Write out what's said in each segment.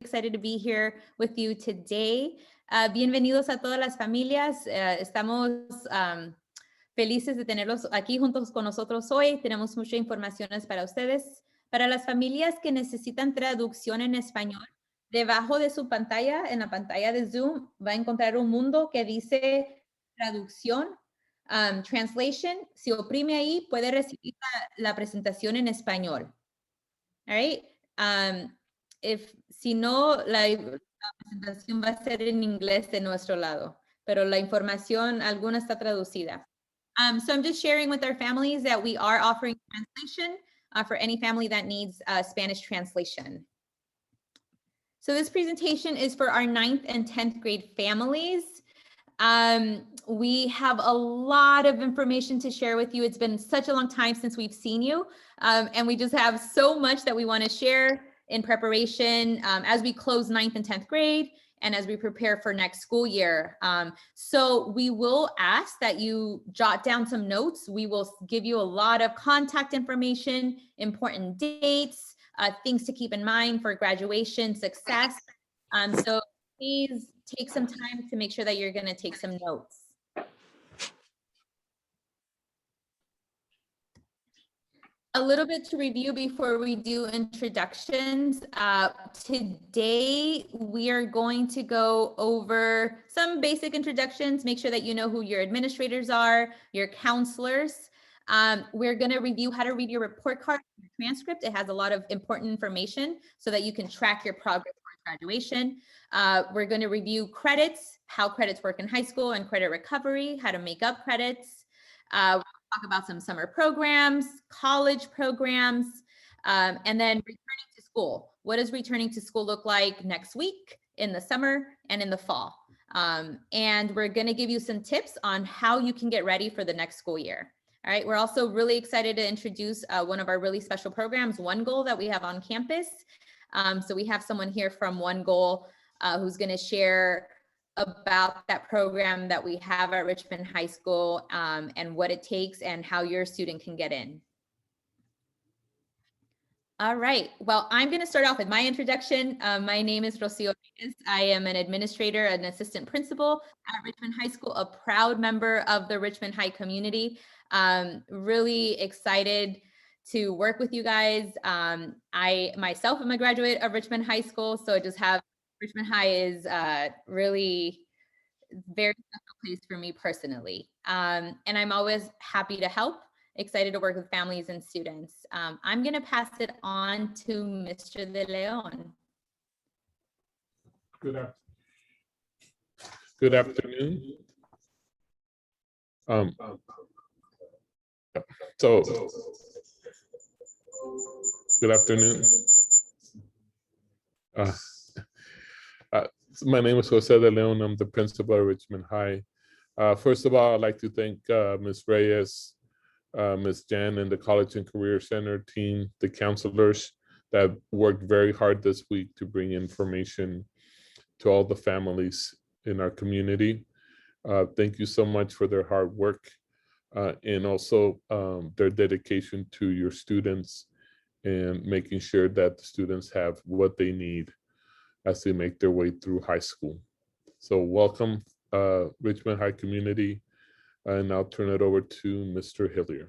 excited to be here with you today. Bienvenidos a todas las familias. Estamos felices de tenerlos aquí juntos con nosotros hoy. Tenemos muchas informaciones para ustedes. Para las familias que necesitan traducción en español, debajo de su pantalla, en la pantalla de Zoom, va a encontrar un mundo que dice traducción, translation. Si oprime ahí, puede recibir la presentación en español. All right. Si no, la presentación va a ser en inglés de nuestro lado, pero la información, alguna está traducida. So I'm just sharing with our families that we are offering translation for any family that needs Spanish translation. So this presentation is for our 9th and 10th grade families. We have a lot of information to share with you. It's been such a long time since we've seen you, and we just have so much that we want to share in preparation as we close 9th and 10th grade and as we prepare for next school year. So we will ask that you jot down some notes. We will give you a lot of contact information, important dates, things to keep in mind for graduation success. So please take some time to make sure that you're going to take some notes. A little bit to review before we do introductions. Today, we are going to go over some basic introductions, make sure that you know who your administrators are, your counselors. We're going to review how to read your report card, your transcript. It has a lot of important information so that you can track your progress towards graduation. We're going to review credits, how credits work in high school, and credit recovery, how to make up credits. We'll talk about some summer programs, college programs, and then returning to school. What does returning to school look like next week, in the summer, and in the fall? And we're going to give you some tips on how you can get ready for the next school year. All right, we're also really excited to introduce one of our really special programs, One Goal, that we have on campus. So we have someone here from One Goal who's going to share about that program that we have at Richmond High School and what it takes and how your student can get in. All right, well, I'm going to start off with my introduction. My name is Rocio Reyes. I am an administrator, an assistant principal at Richmond High School, a proud member of the Richmond High community. Really excited to work with you guys. I myself am a graduate of Richmond High School, so I just have Richmond High is really very special place for me personally. And I'm always happy to help, excited to work with families and students. I'm going to pass it on to Mr. De Leon. Good afternoon. So good afternoon. My name is Jose De Leon. I'm the principal at Richmond High. First of all, I'd like to thank Ms. Reyes, Ms. Jan, and the College and Career Center team, the counselors that worked very hard this week to bring information to all the families in our community. Thank you so much for their hard work and also their dedication to your students and making sure that the students have what they need as they make their way through high school. So welcome, Richmond High community, and I'll turn it over to Mr. Hillier.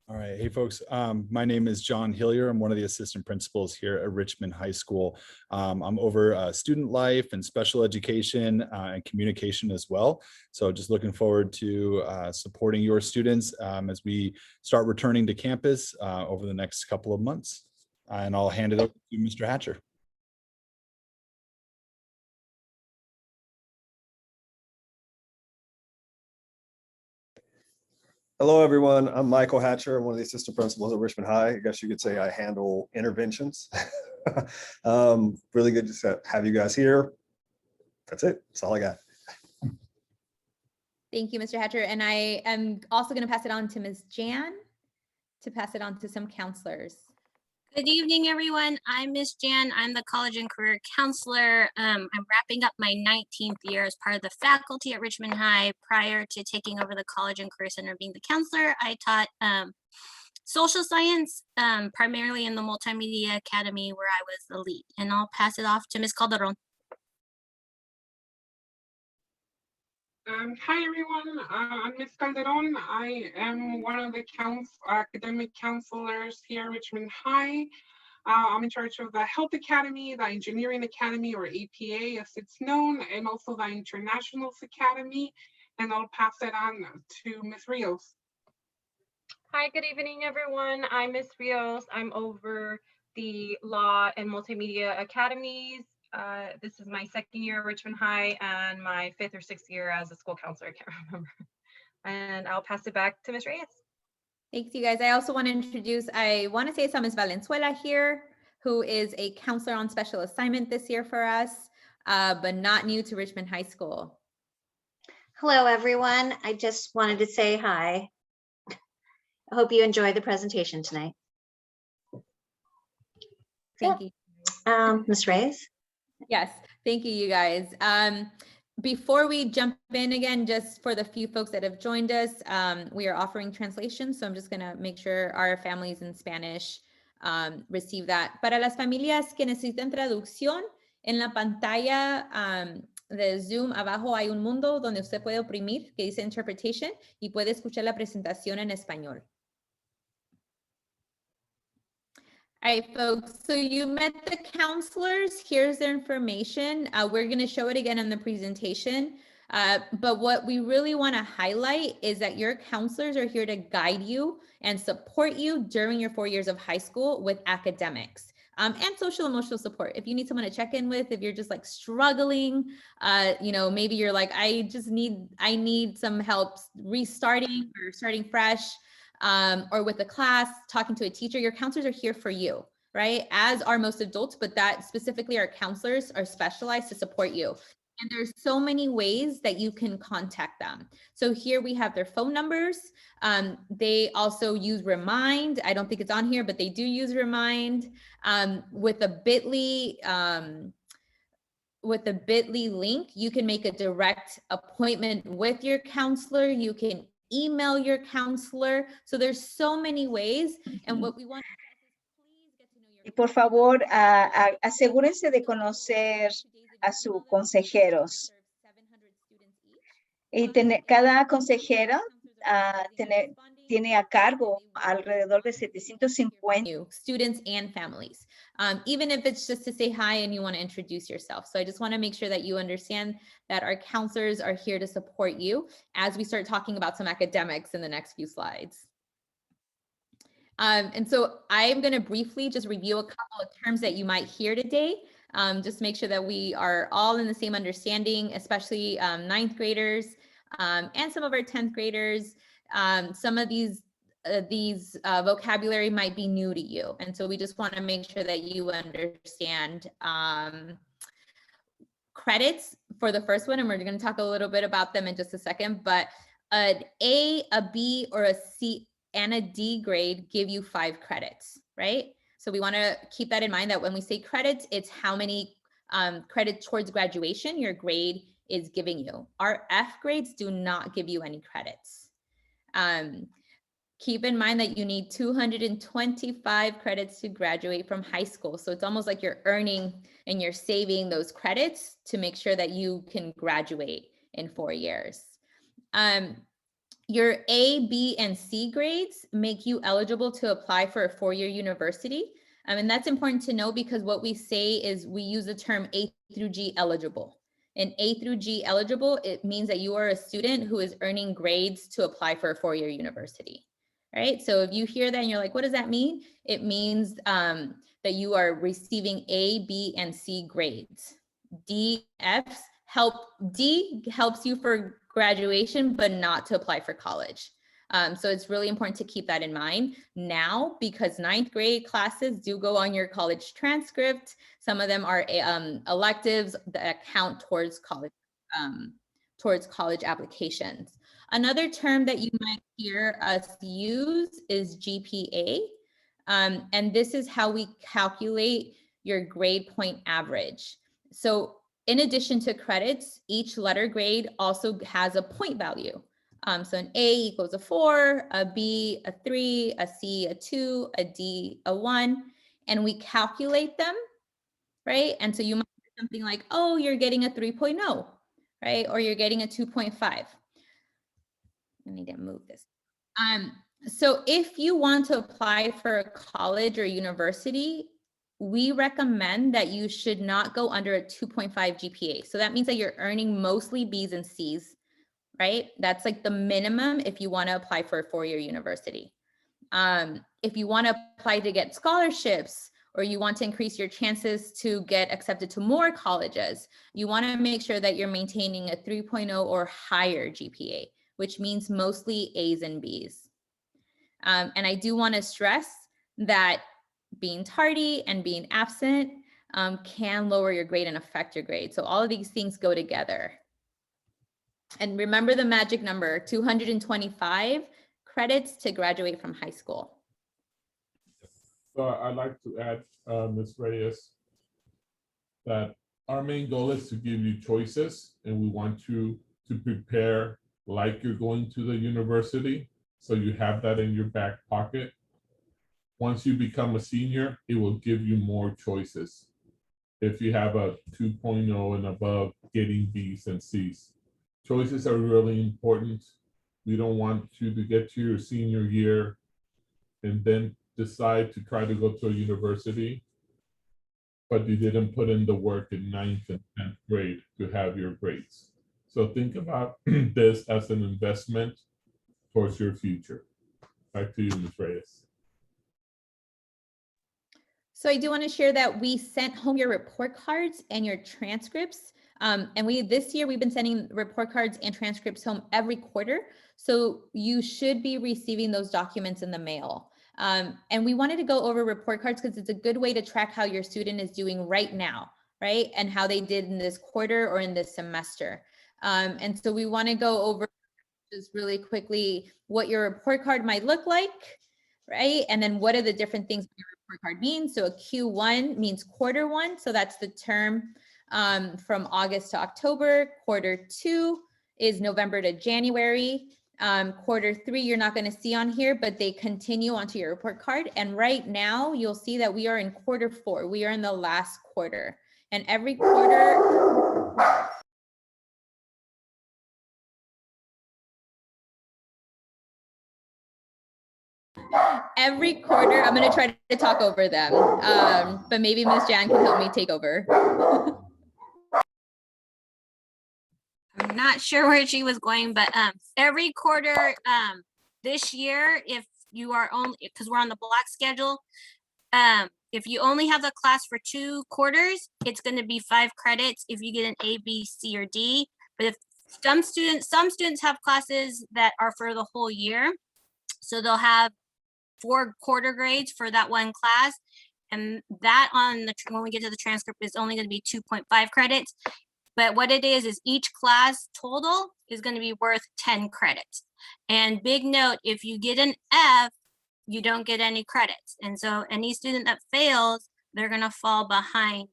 All right, hey folks, my name is John Hillier. I'm one of the assistant principals here at Richmond High School. I'm over student life and special education and communication as well. So just looking forward to supporting your students as we start returning to campus over the next couple of months. And I'll hand it over to Mr. Hatcher. Hello, everyone. I'm Michael Hatcher. I'm one of the assistant principals at Richmond High. I guess you could say I handle interventions. Really good to have you guys here. That's it. That's all I got. Thank you, Mr. Hatcher. And I am also going to pass it on to Ms. Jan to pass it on to some counselors. Good evening, everyone. I'm Miss Jan. I'm the College and Career Counselor. I'm wrapping up my 19th year as part of the faculty at Richmond High. Prior to taking over the College and Career Center being the counselor, I taught social science, primarily in the Multimedia Academy where I was the lead. And I'll pass it off to Ms. Calderon. Hi everyone, I'm Ms. Calderon. I am one of the academic counselors here at Richmond High. I'm in charge of the Health Academy, the Engineering Academy, or APA as it's known, and also the Internationals Academy. And I'll pass it on to Ms. Rios. Hi, good evening, everyone. I'm Ms. Rios. I'm over the Law and Multimedia Academies. This is my second year at Richmond High and my 5th or 6th year as a school counselor, I can't remember. And I'll pass it back to Ms. Reyes. Thanks, you guys. I also want to introduce, I want to say some Ms. Valenzuela here, who is a counselor on special assignment this year for us, but not new to Richmond High School. Hello, everyone. I just wanted to say hi. I hope you enjoyed the presentation tonight. Thank you. Ms. Reyes? Yes, thank you, you guys. Before we jump in again, just for the few folks that have joined us, we are offering translation, so I'm just gonna make sure our families in Spanish receive that. Para las familias que necesitan traducción, en la pantalla de Zoom abajo hay un mundo donde usted puede oprimir que dice interpretation y puede escuchar la presentación en español. All right, folks, so you met the counselors. Here's their information. We're going to show it again in the presentation. But what we really want to highlight is that your counselors are here to guide you and support you during your 4 years of high school with academics and social emotional support. If you need someone to check in with, if you're just like struggling, maybe you're like, I need some help restarting or starting fresh. Or with a class, talking to a teacher, your counselors are here for you, right? As are most adults, but that specifically our counselors are specialized to support you. And there's so many ways that you can contact them. So here we have their phone numbers. They also use Remind. I don't think it's on here, but they do use Remind with a bit.ly link. You can make a direct appointment with your counselor. You can email your counselor. So there's so many ways. And what we want is please get to know your Por favor, asegúrense de conocer a sus consejeros. Y cada consejero tiene a cargo alrededor de 750 students and families, even if it's just to say hi and you want to introduce yourself. So I just want to make sure that you understand that our counselors are here to support you as we start talking about some academics in the next few slides. And so I'm going to briefly just review a couple of terms that you might hear today, just to make sure that we are all in the same understanding, especially 9th graders and some of our 10th graders. Some of these vocabulary might be new to you. And so we just want to make sure that you understand credits for the first one. And we're going to talk a little bit about them in just a second, but an A, a B, or a C and a D grade give you 5 credits, right? So we want to keep that in mind that when we say credits, it's how many credits towards graduation your grade is giving you. Our F grades do not give you any credits. Keep in mind that you need 225 credits to graduate from high school. So it's almost like you're earning and you're saving those credits to make sure that you can graduate in 4 years. Your A, B, and C grades make you eligible to apply for a 4-year university. And that's important to know because what we say is we use the term A through G eligible. And A through G eligible, it means that you are a student who is earning grades to apply for a 4-year university, right? So if you hear that and you're like, what does that mean? It means that you are receiving A, B, and C grades. D, Fs D helps you for graduation, but not to apply for college. So it's really important to keep that in mind now because 9th grade classes do go on your college transcript. Some of them are electives that count towards college applications. Another term that you might hear us use is GPA. And this is how we calculate your grade point average. So in addition to credits, each letter grade also has a point value. So an A equals a 4, a B, a 3, a C, a 2, a D, a 1, and we calculate them, right? And so you might do something like, oh, you're getting a 3.0, right? Or you're getting a 2.5. I need to move this. So if you want to apply for a college or university, we recommend that you should not go under a 2.5 GPA. So that means that you're earning mostly B's and C's, right? That's like the minimum if you want to apply for a four-year university. If you want to apply to get scholarships, or you want to increase your chances to get accepted to more colleges, you want to make sure that you're maintaining a 3.0 or higher GPA, which means mostly A's and B's. And I do want to stress that being tardy and being absent can lower your grade and affect your grade. So all of these things go together. And remember the magic number, 225 credits to graduate from high school. So I'd like to add, Ms. Reyes, that our main goal is to give you choices, and we want you to prepare like you're going to the university, so you have that in your back pocket. Once you become a senior, it will give you more choices. If you have a 2.0 and above, getting B's and C's. Choices are really important. We don't want you to get to your senior year and then decide to try to go to a university, but you didn't put in the work in 9th and 10th grade to have your grades. So think about this as an investment towards your future. Back to you, Ms. Reyes. So I do want to share that we sent home your report cards and your transcripts. And this year we've been sending report cards and transcripts home every quarter. So you should be receiving those documents in the mail. And we wanted to go over report cards because it's a good way to track how your student is doing right now, right? And how they did in this quarter or in this semester. And so we want to go over just really quickly what your report card might look like, right? And then what are the different things your report card means? So a Q1 means quarter one. So that's the term from August to October. Quarter two is November to January. Quarter three, you're not going to see on here, but they continue onto your report card. And right now you'll see that we are in quarter four. We are in the last quarter, and every quarter. Every quarter, I'm going to try to talk over them, but maybe Ms. Jan can help me take over. I'm not sure where she was going, but every quarter this year, if you are only, because we're on the block schedule, if you only have the class for 2 quarters, it's going to be 5 credits if you get an A, B, C, or D. But if some students have classes that are for the whole year, so they'll have 4 quarter grades for that one class, and that on the when we get to the transcript is only going to be 2.5 credits. But what it is each class total is going to be worth 10 credits. And big note, if you get an F, you don't get any credits. And so any student that fails, they're going to fall behind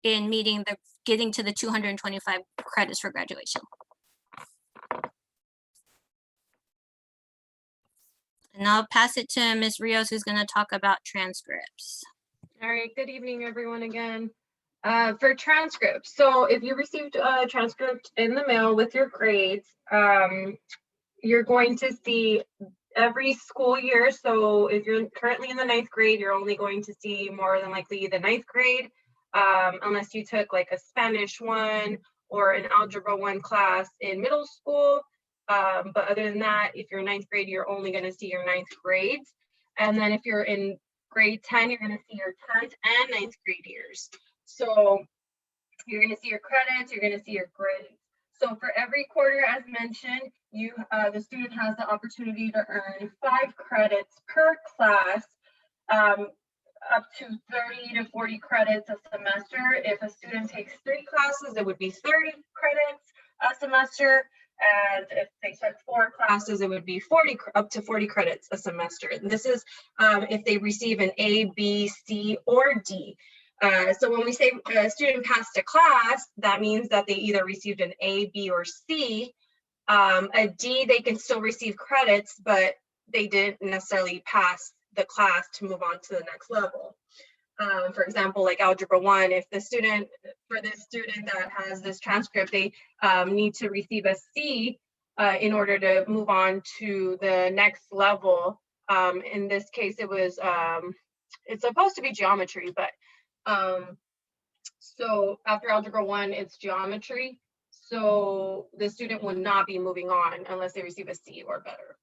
in getting to the 225 credits for graduation. And I'll pass it to Ms. Rios, who's going to talk about transcripts. All right, good evening, everyone, again. For transcripts, so if you received a transcript in the mail with your grades, you're going to see every school year. So if you're currently in the 9th grade, you're only going to see more than likely the 9th grade, unless you took like a Spanish 1 or an Algebra 1 class in middle school. But other than that, if you're 9th grade, you're only going to see your 9th grades. And then if you're in grade 10, you're going to see your 10th and 9th grade years. So you're going to see your credits, you're going to see your grades. So for every quarter, as mentioned, the student has the opportunity to earn 5 credits per class, up to 30 to 40 credits a semester. If a student takes 3 classes, it would be 30 credits a semester. And if they took 4 classes, it would be up to 40 credits a semester. And this is if they receive an A, B, C, or D. So when we say a student passed a class, that means that they either received an A, B, or C A D, they can still receive credits, but they didn't necessarily pass the class to move on to the next level. For example, like Algebra 1, if the student, for this student that has this transcript, they need to receive a C in order to move on to the next level. In this case, it was, it's supposed to be geometry, but so after Algebra 1, it's geometry. So the student will not be moving on unless they receive a C or better.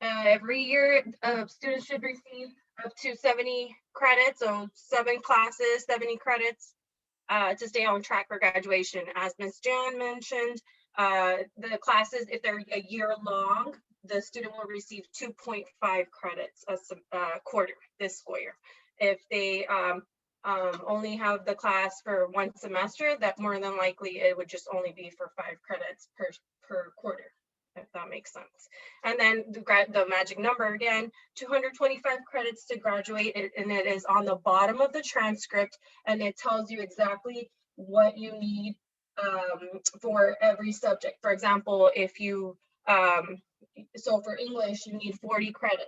Every year, students should receive up to 70 credits, so 7 classes, 70 credits to stay on track for graduation. As Ms. Jan mentioned, the classes, if they're a year long, the student will receive 2.5 credits a quarter this school year. If they only have the class for 1 semester, that more than likely it would just only be for 5 credits per quarter, if that makes sense. And then the magic number again, 225 credits to graduate, and it is on the bottom of the transcript, and it tells you exactly what you need for every subject. For example, if you, so for English, you need 40 credits.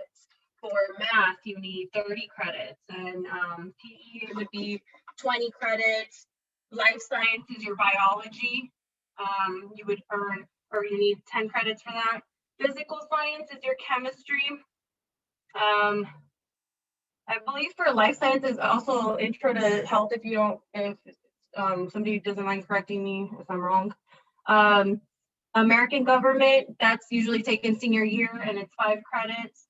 For math, you need 30 credits, and PE would be 20 credits. Life sciences, your biology, you would earn, or you need 10 credits for that. Physical science is your chemistry. I believe for life sciences, also intro to health, if you don't, if somebody doesn't mind correcting me if I'm wrong. American government, that's usually taken senior year, and it's 5 credits.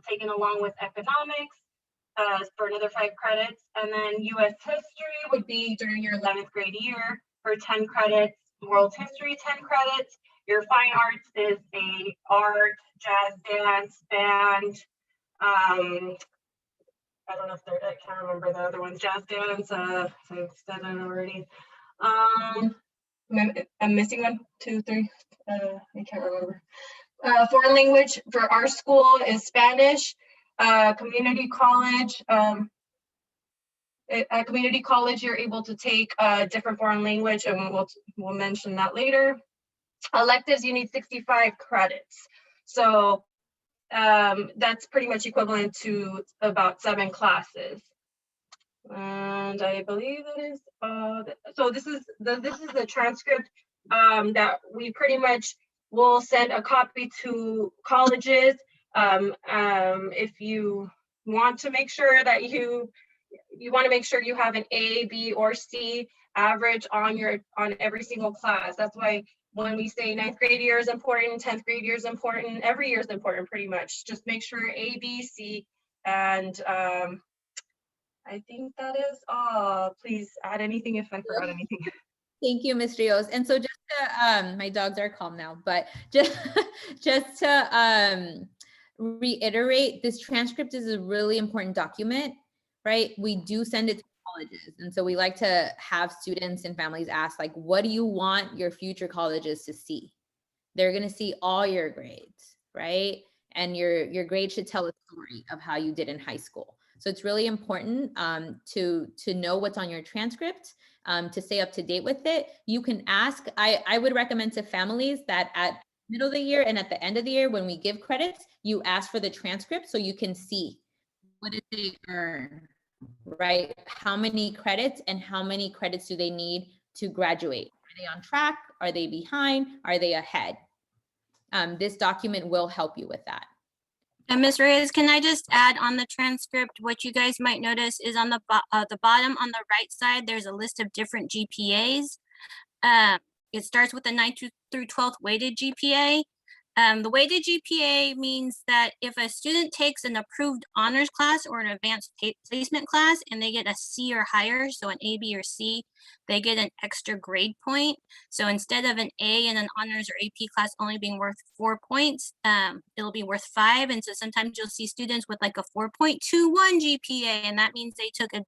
Taken along with economics for another 5 credits. And then US history would be during your 11th grade year for 10 credits, world history 10 credits. Your fine arts is a art, jazz, dance, band. I don't know if they're, I can't remember the other ones, jazz dance, I've said it already. I'm missing 1, 2, 3, I can't remember. Foreign language for our school is Spanish. Community college, at community college, you're able to take a different foreign language, and we'll mention that later. Electives, you need 65 credits. So that's pretty much equivalent to about 7 classes. And I believe it is, so this is the transcript that we pretty much will send a copy to colleges. If you want to make sure that you want to make sure you have an A, B, or C average on every single class. That's why when we say 9th grade year is important, 10th grade year is important, every year is important pretty much. Just make sure A, B, C, and I think that is all. Please add anything if I forgot anything. Thank you, Ms. Rios. And so just to, my dogs are calm now, but just to reiterate, this transcript is a really important document, right? We do send it to colleges. And so we like to have students and families ask, like, what do you want your future colleges to see? They're going to see all your grades, right? And your grade should tell a story of how you did in high school. So it's really important to know what's on your transcript, to stay up to date with it. You can ask, I would recommend to families that at middle of the year and at the end of the year, when we give credits, you ask for the transcript so you can see what did they earn, right? How many credits and how many credits do they need to graduate? Are they on track? Are they behind? Are they ahead? This document will help you with that. And Ms. Reyes, can I just add on the transcript, what you guys might notice is on the bottom on the right side, there's a list of different GPAs. It starts with the 9th through 12th weighted GPA. The weighted GPA means that if a student takes an approved honors class or an advanced placement class and they get a C or higher, so an A, B, or C, they get an extra grade point. So instead of an A in an honors or AP class only being worth 4 points, it'll be worth 5. And so sometimes you'll see students with like a 4.21 GPA, and that means they took a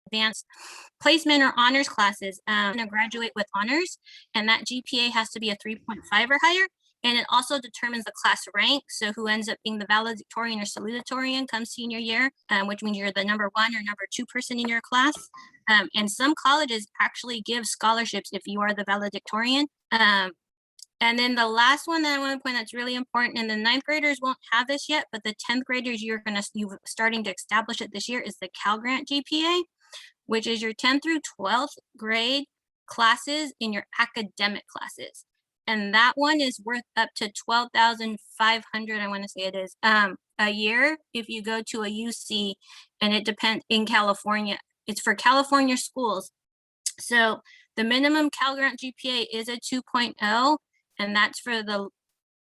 advanced placement or honors classes, to graduate with honors, and that GPA has to be a 3.5 or higher. And it also determines the class rank. So who ends up being the valedictorian or salutatorian come senior year, which means you're the number 1 or number 2 person in your class. And some colleges actually give scholarships if you are the valedictorian. And then the last one that I want to point out that's really important, and the 9th graders won't have this yet, but the 10th graders, you're starting to establish it this year, is the Cal Grant GPA, which is your 10th through 12th grade classes in your academic classes. And that one is worth up to $12,500, I want to say it is, a year if you go to a UC, and it depends in California. It's for California schools. So the minimum Cal Grant GPA is a 2.0, and that's for the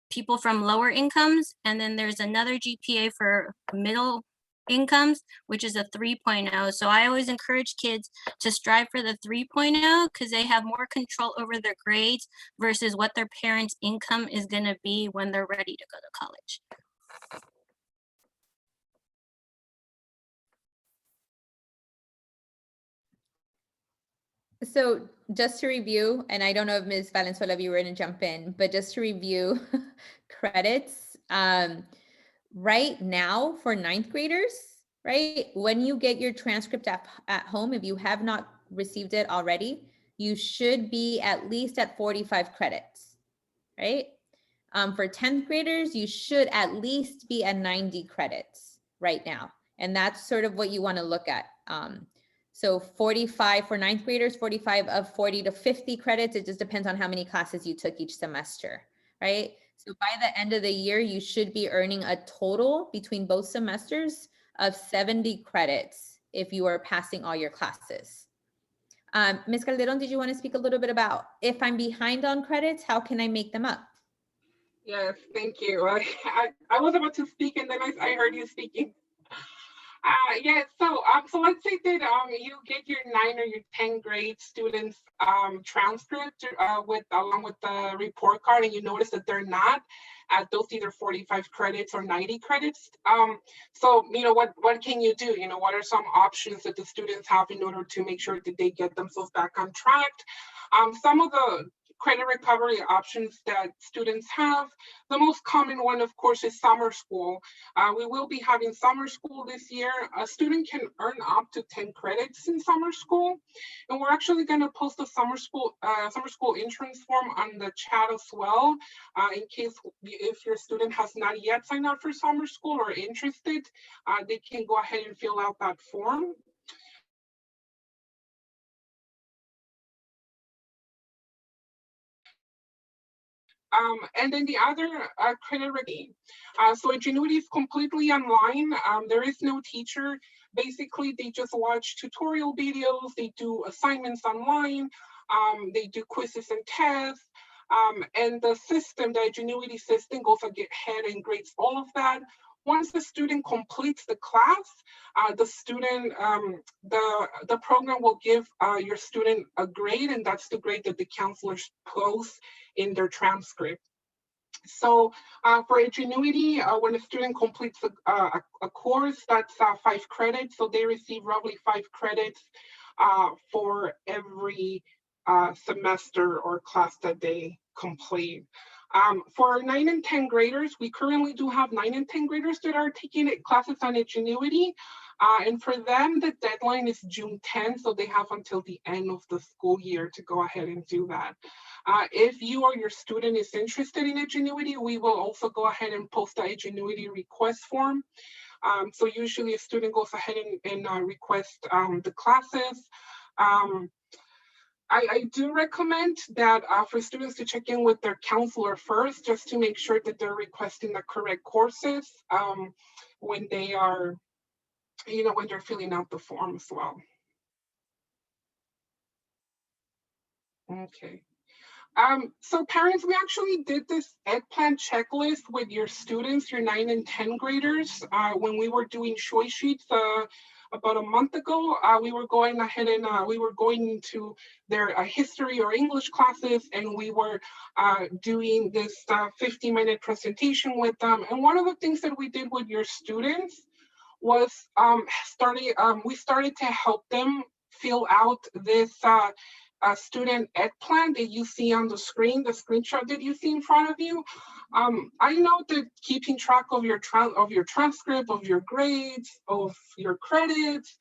people from lower incomes. And then there's another GPA for middle incomes, which is a 3.0. So I always encourage kids to strive for the 3.0 because they have more control over their grades versus what their parents' income is going to be when they're ready to go to college. So just to review, and I don't know if Ms. Valenzuela, if you were going to jump in, but just to review credits, right now for 9th graders, right? When you get your transcript at home, if you have not received it already, you should be at least at 45 credits, right? For 10th graders, you should at least be at 90 credits right now. And that's sort of what you want to look at. So 45 for 9th graders, 45 of 40 to 50 credits. It just depends on how many classes you took each semester, right? So by the end of the year, you should be earning a total between both semesters of 70 credits if you are passing all your classes. Ms. Calderon, did you want to speak a little bit about if I'm behind on credits, how can I make them up? Yes, thank you. I was about to speak and then I heard you speaking. Yeah, so let's say that you get your 9 or your 10 grade students transcript along with the report card, and you notice that they're not at those either 45 credits or 90 credits. So what can you do? What are some options that the students have in order to make sure that they get themselves back on track? Some of the credit recovery options that students have. The most common one, of course, is summer school. We will be having summer school this year. A student can earn up to 10 credits in summer school. And we're actually going to post a summer school entrance form on the chat as well, in case if your student has not yet signed up for summer school or interested, they can go ahead and fill out that form. And then the other credit rating. So Ingenuity is completely online. There is no teacher. Basically, they just watch tutorial videos. They do assignments online. They do quizzes and tests. And the system, the Ingenuity system, goes ahead and grades all of that. Once the student completes the class, the program will give your student a grade, and that's the grade that the counselors post in their transcript. So for Ingenuity, when a student completes a course, that's 5 credits. So they receive roughly 5 credits for every semester or class that they complete. For 9 and 10 graders, we currently do have 9 and 10 graders that are taking classes on Ingenuity. And for them, the deadline is June 10th, so they have until the end of the school year to go ahead and do that. If you or your student is interested in Ingenuity, we will also go ahead and post the Ingenuity request form. So usually a student goes ahead and requests the classes. I do recommend that for students to check in with their counselor first, just to make sure that they're requesting the correct courses when they are, when they're filling out the form as well. Okay. So parents, we actually did this ed plan checklist with your students, your 9 and 10 graders, when we were doing choice sheets about a month ago. We were going ahead and we were going into their history or English classes, and we were doing this 50-minute presentation with them. And one of the things that we did with your students was we started to help them fill out this student ed plan that you see on the screen, the screenshot that you see in front of you. I know that keeping track of your transcript, of your grades, of your credits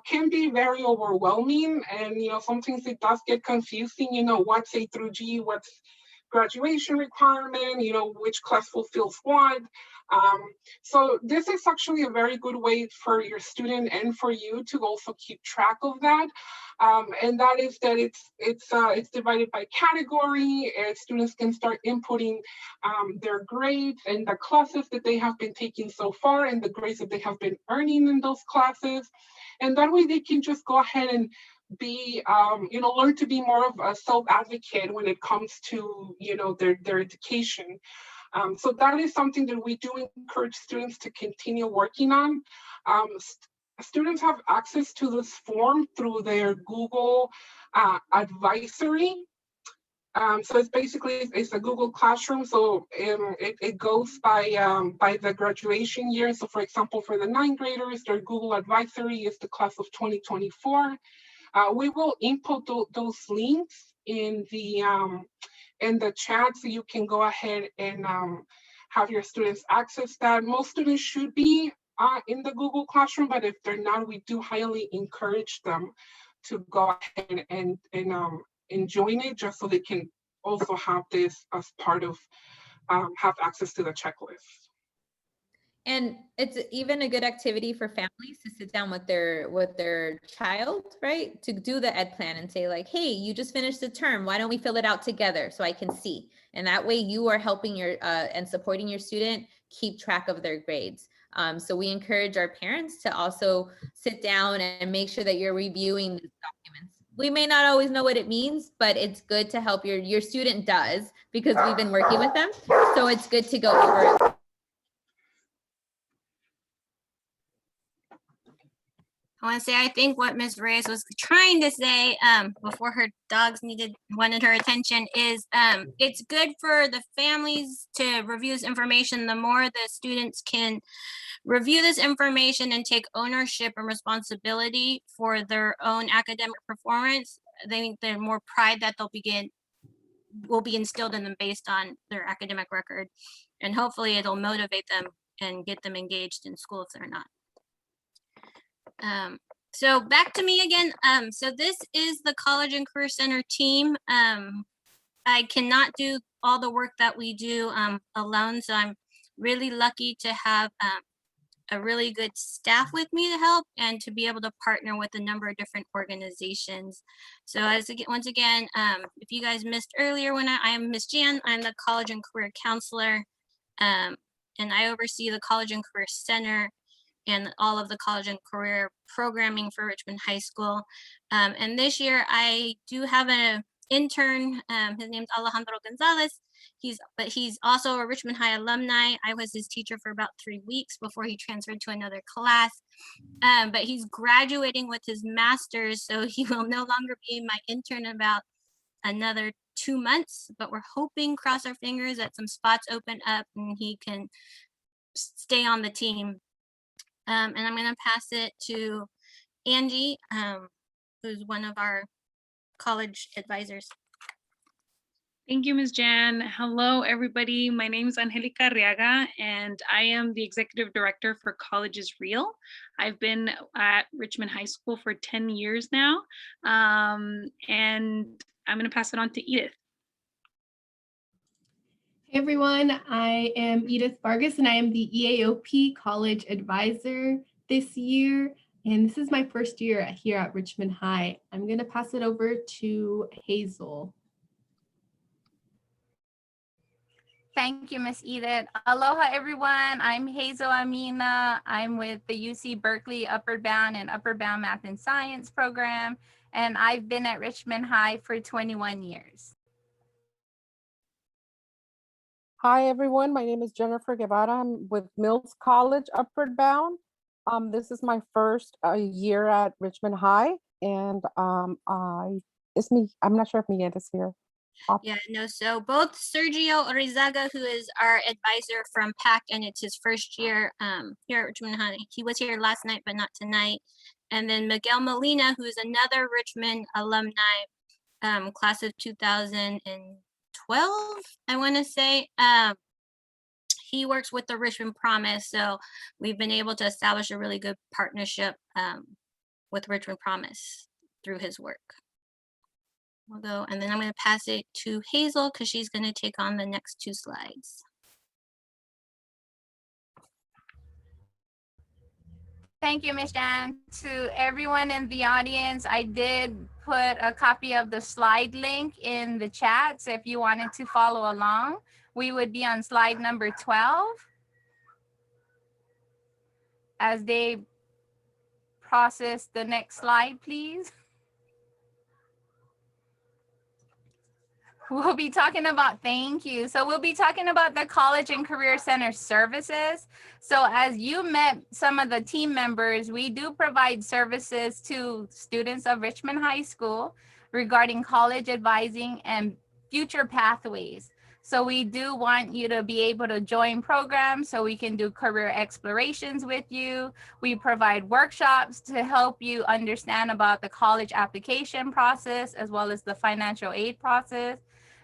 can be very overwhelming, and sometimes it does get confusing. What's A through G, what's graduation requirement, which class fulfills what. So this is actually a very good way for your student and for you to also keep track of that. And that is that it's divided by category. Students can start inputting their grades and the classes that they have been taking so far and the grades that they have been earning in those classes. And that way they can just go ahead and be, learn to be more of a self-advocate when it comes to, their education. So that is something that we do encourage students to continue working on. Students have access to this form through their Google advisory. So it's basically, it's a Google Classroom. So it goes by the graduation year. So for example, for the 9th graders, their Google advisory is the class of 2024. We will input those links in the chat, so you can go ahead and have your students access that. Most students should be in the Google Classroom, but if they're not, we do highly encourage them to go ahead and join it, just so they can also have this as part of have access to the checklist. And it's even a good activity for families to sit down with their child, right? To do the ed plan and say like, hey, you just finished the term. Why don't we fill it out together so I can see? And that way you are helping your and supporting your student keep track of their grades. So we encourage our parents to also sit down and make sure that you're reviewing these documents. We may not always know what it means, but it's good to help your student does, because we've been working with them. So it's good to go over it. I want to say, I think what Ms. Reyes was trying to say before her dogs wanted her attention is it's good for the families to review this information. The more the students can review this information and take ownership and responsibility for their own academic performance, I think the more pride that will be instilled in them based on their academic record. And hopefully it'll motivate them and get them engaged in school if they're not. So back to me again. So this is the College and Career Center team. I cannot do all the work that we do alone, so I'm really lucky to have a really good staff with me to help and to be able to partner with a number of different organizations. So once again, if you guys missed earlier, when I am Ms. Jan, I'm the College and Career Counselor, and I oversee the College and Career Center and all of the college and career programming for Richmond High School. And this year I do have an intern, his name's Alejandro Gonzalez. He's also a Richmond High alumni. I was his teacher for about 3 weeks before he transferred to another class. But he's graduating with his master's, so he will no longer be my intern about another 2 months, but we're hoping, cross our fingers, that some spots open up and he can stay on the team. And I'm going to pass it to Angie, who's one of our college advisors. Thank you, Ms. Jan. Hello, everybody. My name is Angelica Arriaga, and I am the Executive Director for College is Real. I've been at Richmond High School for 10 years now, and I'm going to pass it on to Edith. Hey everyone, I am Edith Vargas and I am the EAOP College Advisor this year. And this is my first year here at Richmond High. I'm going to pass it over to Hazel. Thank you, Miss Edith. Aloha, everyone. I'm Hazel Amina. I'm with the UC Berkeley Upward Bound and Upward Bound Math and Science program, and I've been at Richmond High for 21 years. Hi, everyone. My name is Jennifer Guevara. I'm with Mills College Upward Bound. This is my first year at Richmond High, and it's me. I'm not sure if Miguel is here. Yeah, no, so both Sergio Orizaga, who is our advisor from PAC, and it's his first year here at Richmond High. He was here last night, but not tonight. And then Miguel Molina, who is another Richmond alumni. class of 2012, I want to say. He works with the Richmond Promise, so we've been able to establish a really good partnership with Richmond Promise through his work. We'll go, and then I'm going to pass it to Hazel because she's going to take on the next 2 slides. Thank you, Ms. Jan. To everyone in the audience, I did put a copy of the slide link in the chat. So if you wanted to follow along, we would be on slide number 12. As they process the next slide, please. We'll be talking about, thank you. So we'll be talking about the College and Career Center services. So as you met some of the team members, we do provide services to students of Richmond High School regarding college advising and future pathways. So we do want you to be able to join programs so we can do career explorations with you. We provide workshops to help you understand about the college application process as well as the financial aid process,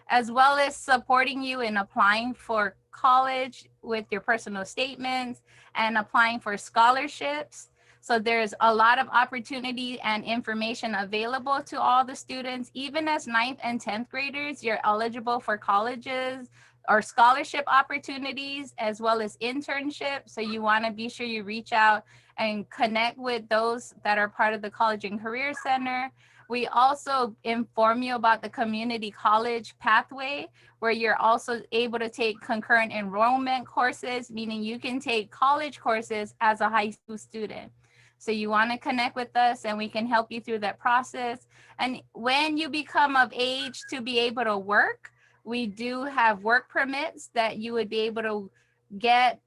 as well as supporting you in applying for college with your personal statements and applying for scholarships. So there's a lot of opportunity and information available to all the students. Even as 9th and 10th graders, you're eligible for colleges or scholarship opportunities as well as internships. So you want to be sure you reach out and connect with those that are part of the College and Career Center. We also inform you about the community college pathway, where you're also able to take concurrent enrollment courses, meaning you can take college courses as a high school student. So you want to connect with us and we can help you through that process. And when you become of age to be able to work, we do have work permits that you would be able to get,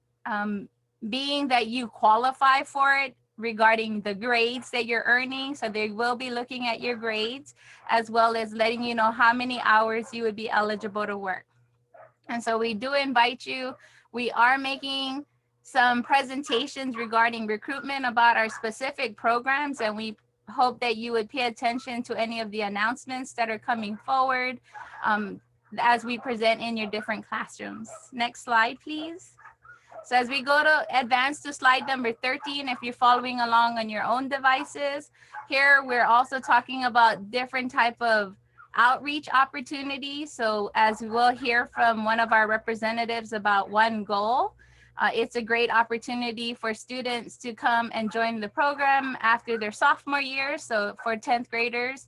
being that you qualify for it regarding the grades that you're earning. So they will be looking at your grades as well as letting you know how many hours you would be eligible to work. And so we do invite you. We are making some presentations regarding recruitment about our specific programs, and we hope that you would pay attention to any of the announcements that are coming forward as we present in your different classrooms. Next slide, please. So as we go to advance to slide number 13, if you're following along on your own devices, here we're also talking about different type of outreach opportunities. So as we'll hear from one of our representatives about One Goal, it's a great opportunity for students to come and join the program after their sophomore year. So for 10th graders,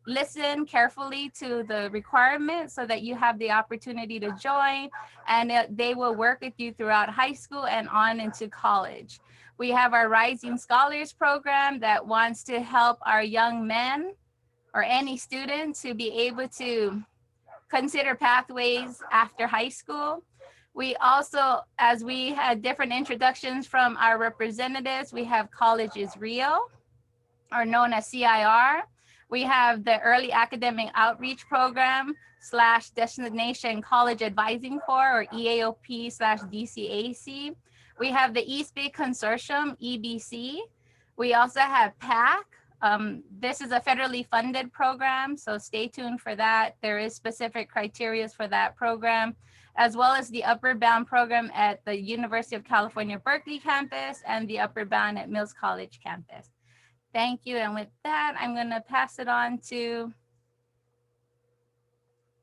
listen carefully to the requirements so that you have the opportunity to join, and they will work with you throughout high school and on into college. We have our Rising Scholars program that wants to help our young men or any student to be able to consider pathways after high school. We also, as we had different introductions from our representatives, we have College is Real, or known as CIR. We have the Early Academic Outreach Program / Destination College Advising Corps, or EAOP / DCAC. We have the East Bay Consortium, EBC. We also have PAC. This is a federally funded program, so stay tuned for that. There is specific criteria for that program, as well as the Upward Bound program at the University of California, Berkeley campus and the Upward Bound at Mills College campus. Thank you. And with that, I'm going to pass it on to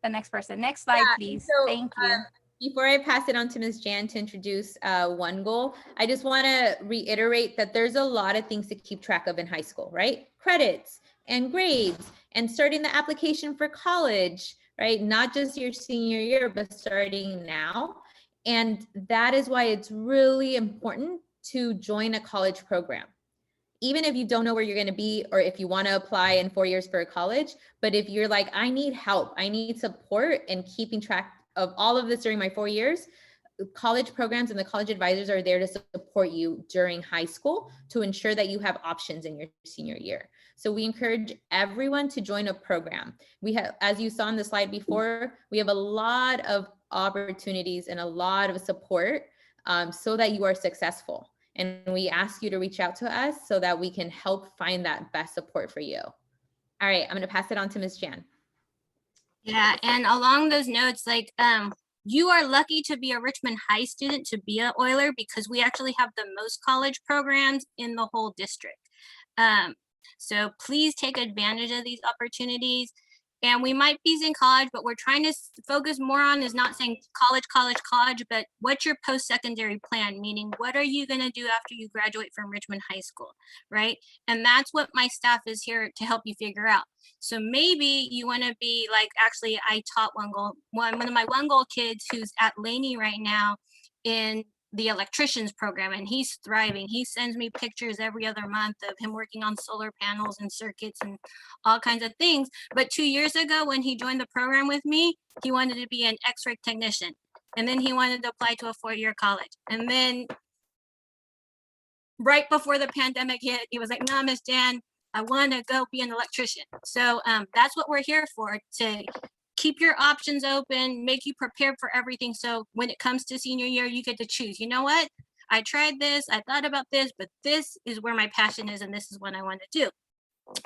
the next person. Next slide, please. So, thank you. Before I pass it on to Ms. Jan to introduce One Goal, I just want to reiterate that there's a lot of things to keep track of in high school, right? Credits and grades and starting the application for college, right? Not just your senior year, but starting now. And that is why it's really important to join a college program. Even if you don't know where you're going to be, or if you want to apply in 4 years for a college, but if you're like, I need help, I need support in keeping track of all of this during my 4 years, college programs and the college advisors are there to support you during high school to ensure that you have options in your senior year. So we encourage everyone to join a program. We have, as you saw on the slide before, we have a lot of opportunities and a lot of support so that you are successful. And we ask you to reach out to us so that we can help find that best support for you. All right, I'm gonna pass it on to Ms. Jan. Yeah, and along those notes, like you are lucky to be a Richmond High student to be an Oiler because we actually have the most college programs in the whole district. So please take advantage of these opportunities. And we might be in college, but we're trying to focus more on is not saying college, but what's your post-secondary plan? Meaning, what are you going to do after you graduate from Richmond High School, right? And that's what my staff is here to help you figure out. So maybe you want to be like, actually, I taught one of my one goal kids who's at Laney right now in the electricians program, and he's thriving. He sends me pictures every other month of him working on solar panels and circuits and all kinds of things. But 2 years ago, when he joined the program with me, he wanted to be an X-ray technician. And then he wanted to apply to a 4-year college. And then right before the pandemic hit, he was like, "No, Miss Jan, I want to go be an electrician." So that's what we're here for, to keep your options open, make you prepared for everything. So when it comes to senior year, you get to choose, you know what? I tried this, I thought about this, but this is where my passion is and this is what I want to do.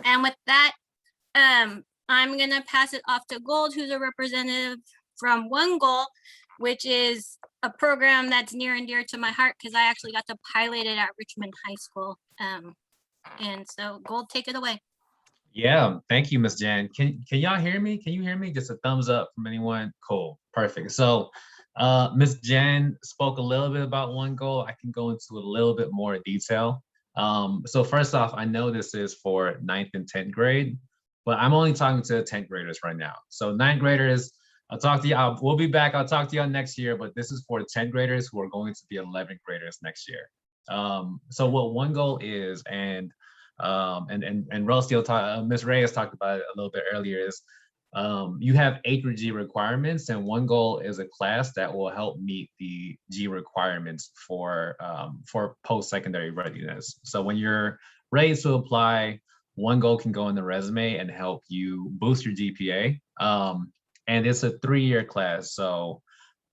And with that, I'm gonna pass it off to Gold, who's a representative from One Goal, which is a program that's near and dear to my heart because I actually got to pilot it at Richmond High School. And so Gold, take it away. Yeah, thank you, Miss Jan. Can y'all hear me? Can you hear me? Just a thumbs up from anyone. Cool, perfect. So Miss Jan spoke a little bit about One Goal. I can go into a little bit more detail. So first off, I know this is for 9th and 10th grade, but I'm only talking to 10th graders right now. So 9th graders, I'll talk to you. We'll be back. I'll talk to y'all next year, but this is for 10th graders who are going to be 11th graders next year. So what One Goal is, and Rusty Miss Reyes talked about it a little bit earlier, is you have 8 G requirements, and One Goal is a class that will help meet the G requirements for post-secondary readiness. So when you're ready to apply, One Goal can go in the resume and help you boost your GPA. And it's a 3-year class. So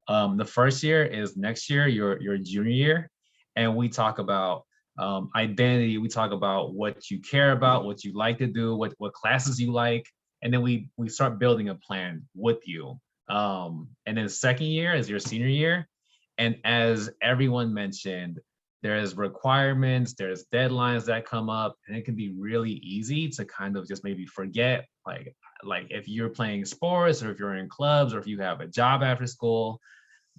the first year is next year, your junior year, and we talk about identity. We talk about what you care about, what you like to do, what classes you like, and then we start building a plan with you. And then second year is your senior year, and as everyone mentioned, there's requirements, there's deadlines that come up, and it can be really easy to kind of just maybe forget, like if you're playing sports, or if you're in clubs, or if you have a job after school,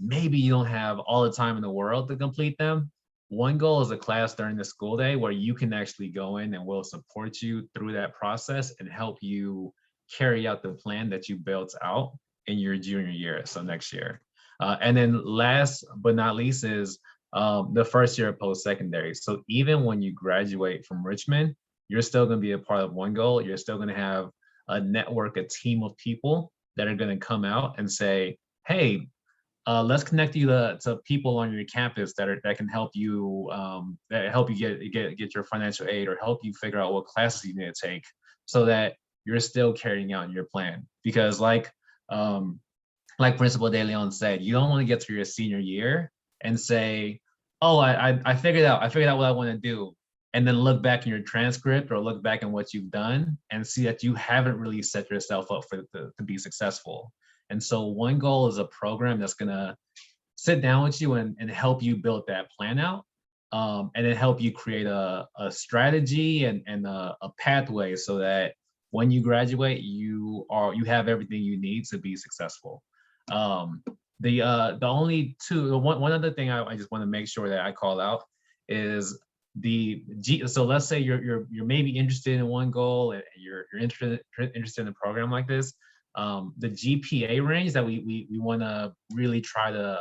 maybe you don't have all the time in the world to complete them. One Goal is a class during the school day where you can actually go in and we'll support you through that process and help you carry out the plan that you built out in your junior year, so next year. And then last but not least is the first year of post-secondary. So even when you graduate from Richmond, you're still going to be a part of One Goal. You're still going to have a network, a team of people that are going to come out and say, "Hey, let's connect you to people on your campus that can help you get your financial aid, or help you figure out what classes you need to take, so that you're still carrying out your plan." Because like Principal De Leon said, you don't want to get to your senior year and say, "Oh, I figured out what I want to do," and then look back in your transcript or look back in what you've done and see that you haven't really set yourself up to be successful. And so One Goal is a program that's gonna sit down with you and help you build that plan out, and then help you create a strategy and a pathway so that when you graduate, you have everything you need to be successful. The only one other thing I just want to make sure that I call out is the G. So let's say you're maybe interested in One Goal and you're interested in a program like this. The GPA range that we want to really try to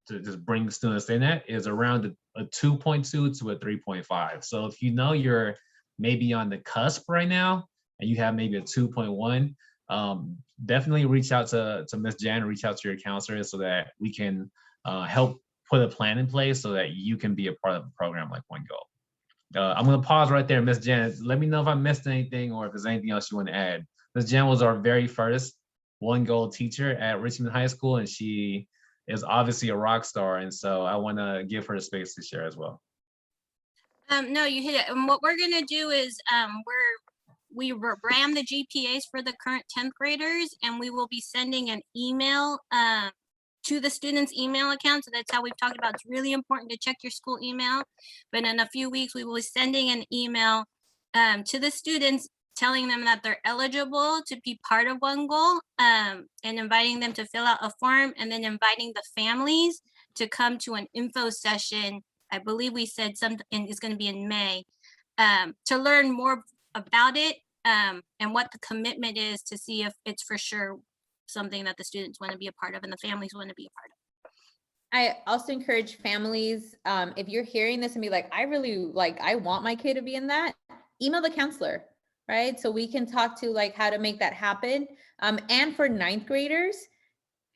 just bring students in at is around a 2.2 to a 3.5. So if you know you're maybe on the cusp right now and you have maybe a 2.1, definitely reach out to Ms. Jan, reach out to your counselor so that we can help put a plan in place so that you can be a part of a program like One Goal. I'm going to pause right there, Ms. Jan. Let me know if I missed anything or if there's anything else you want to add. Ms. Jan was our very first One Goal teacher at Richmond High School, and she is obviously a rock star. And so I want to give her the space to share as well. No, you hit it. And what we're going to do is we ran the GPAs for the current 10th graders, and we will be sending an email to the students' email account. So that's how we've talked about. It's really important to check your school email. But in a few weeks, we will be sending an email to the students telling them that they're eligible to be part of One Goal, and inviting them to fill out a form, and then inviting the families to come to an info session. I believe we said something, it's going to be in May, to learn more about it, and what the commitment is, to see if it's for sure something that the students want to be a part of and the families want to be a part of. I also encourage families, if you're hearing this and be like, I want my kid to be in that, email the counselor, right? So we can talk to like how to make that happen. And for 9th graders,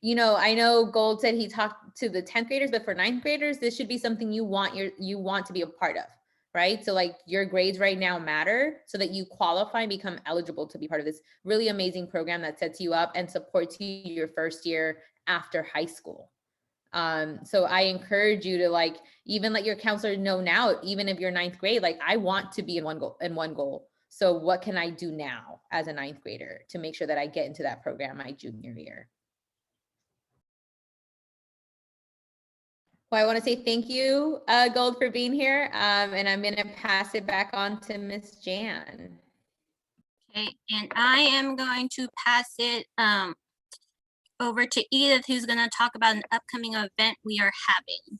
you know, I know Gold said he talked to the 10th graders, but for 9th graders, this should be something you want to be a part of, right? So like your grades right now matter so that you qualify and become eligible to be part of this really amazing program that sets you up and supports you your first year after high school. So I encourage you to like, even let your counselor know now, even if you're 9th grade, like I want to be in One Goal. So what can I do now as a 9th grader to make sure that I get into that program my junior year? Well, I want to say thank you, Gold, for being here. And I'm going to pass it back on to Miss Jan. Okay, and I am going to pass it over to Edith, who's going to talk about an upcoming event we are having.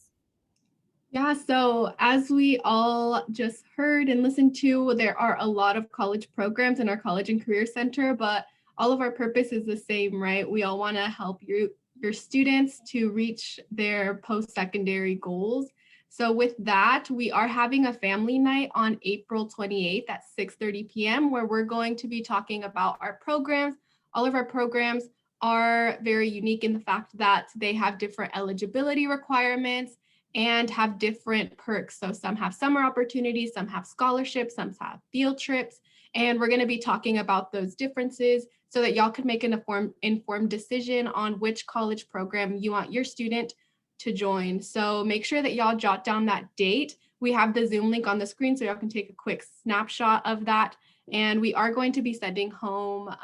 Yeah, so as we all just heard and listened to, there are a lot of college programs in our College and Career Center, but all of our purpose is the same, right? We all want to help your students to reach their post-secondary goals. So with that, we are having a family night on April 28th at 6:30 p.m. where we're going to be talking about our programs. All of our programs are very unique in the fact that they have different eligibility requirements and have different perks. So some have summer opportunities, some have scholarships, some have field trips. And we're going to be talking about those differences so that y'all can make an informed decision on which college program you want your student to join. So make sure that y'all jot down that date. We have the Zoom link on the screen so y'all can take a quick snapshot of that. And we are going to be sending home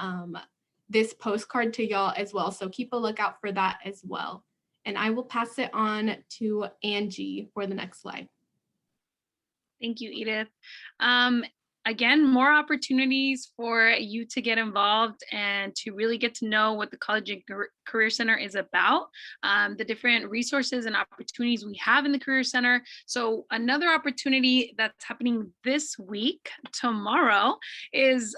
this postcard to y'all as well. So keep a lookout for that as well. And I will pass it on to Angie for the next slide. Thank you, Edith. Again, more opportunities for you to get involved and to really get to know what the College and Career Center is about, the different resources and opportunities we have in the Career Center. So another opportunity that's happening this week, tomorrow, is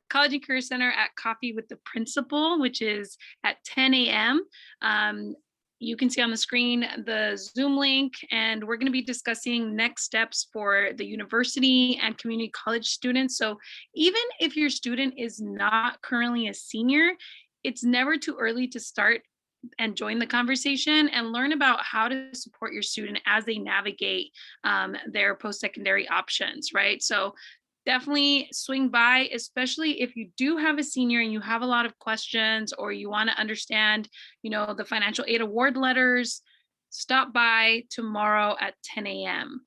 College and Career Center at Coffee with the Principal, which is at 10 a.m. You can see on the screen the Zoom link, and we're going to be discussing next steps for the university and community college students. So even if your student is not currently a senior, it's never too early to start and join the conversation and learn about how to support your student as they navigate their post-secondary options, right? So definitely swing by, especially if you do have a senior and you have a lot of questions or you want to understand, the financial aid award letters. Stop by tomorrow at 10 a.m.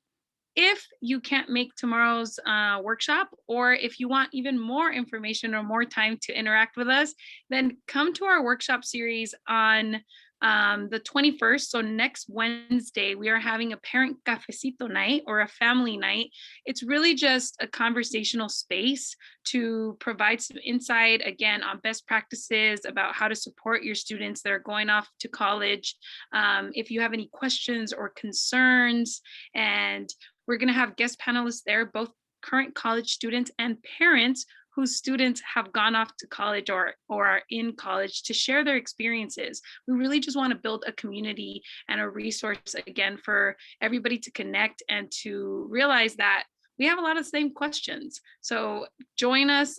If you can't make tomorrow's workshop, or if you want even more information or more time to interact with us, then come to our workshop series on the 21st. So next Wednesday, we are having a parent cafecito night or a family night. It's really just a conversational space to provide some insight, again, on best practices about how to support your students that are going off to college. If you have any questions or concerns, and we're going to have guest panelists there, both current college students and parents whose students have gone off to college or are in college, to share their experiences. We really just want to build a community and a resource, again, for everybody to connect and to realize that we have a lot of the same questions. So join us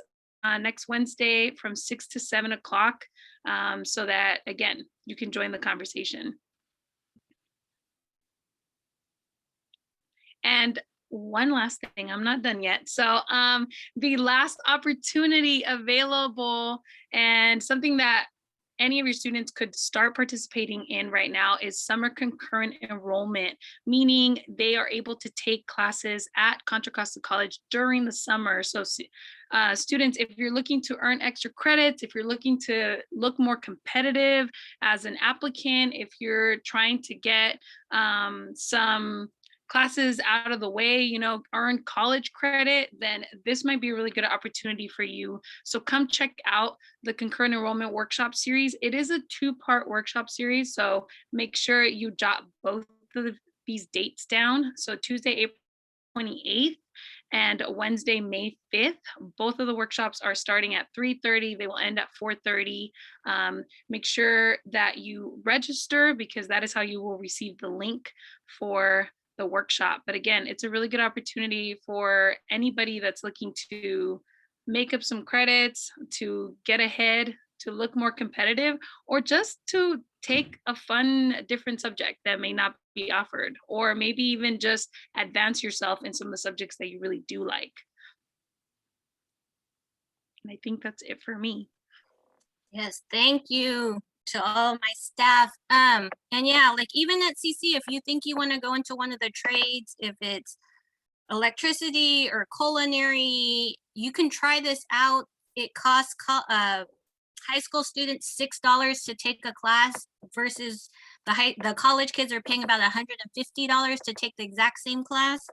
next Wednesday from 6 to 7 o'clock so that, again, you can join the conversation. And one last thing, I'm not done yet. So the last opportunity available, and something that any of your students could start participating in right now is summer concurrent enrollment, meaning they are able to take classes at Contra Costa College during the summer. So students, if you're looking to earn extra credits, if you're looking to look more competitive as an applicant, if you're trying to get some classes out of the way, you know, earn college credit, then this might be a really good opportunity for you. So come check out the concurrent enrollment workshop series. It is a 2-part workshop series, so make sure you jot both of these dates down. So Tuesday, April 28th and Wednesday, May 5th. Both of the workshops are starting at 3:30. They will end at 4:30. Make sure that you register, because that is how you will receive the link for the workshop. But again, it's a really good opportunity for anybody that's looking to make up some credits, to get ahead, to look more competitive, or just to take a fun, different subject that may not be offered, or maybe even just advance yourself in some of the subjects that you really do like. And I think that's it for me. Yes, thank you to all my staff. And yeah, like even at CC, if you think you want to go into one of the trades, if it's electricity or culinary, you can try this out. It costs high school students $6 to take a class versus the college kids are paying about $150 to take the exact same class.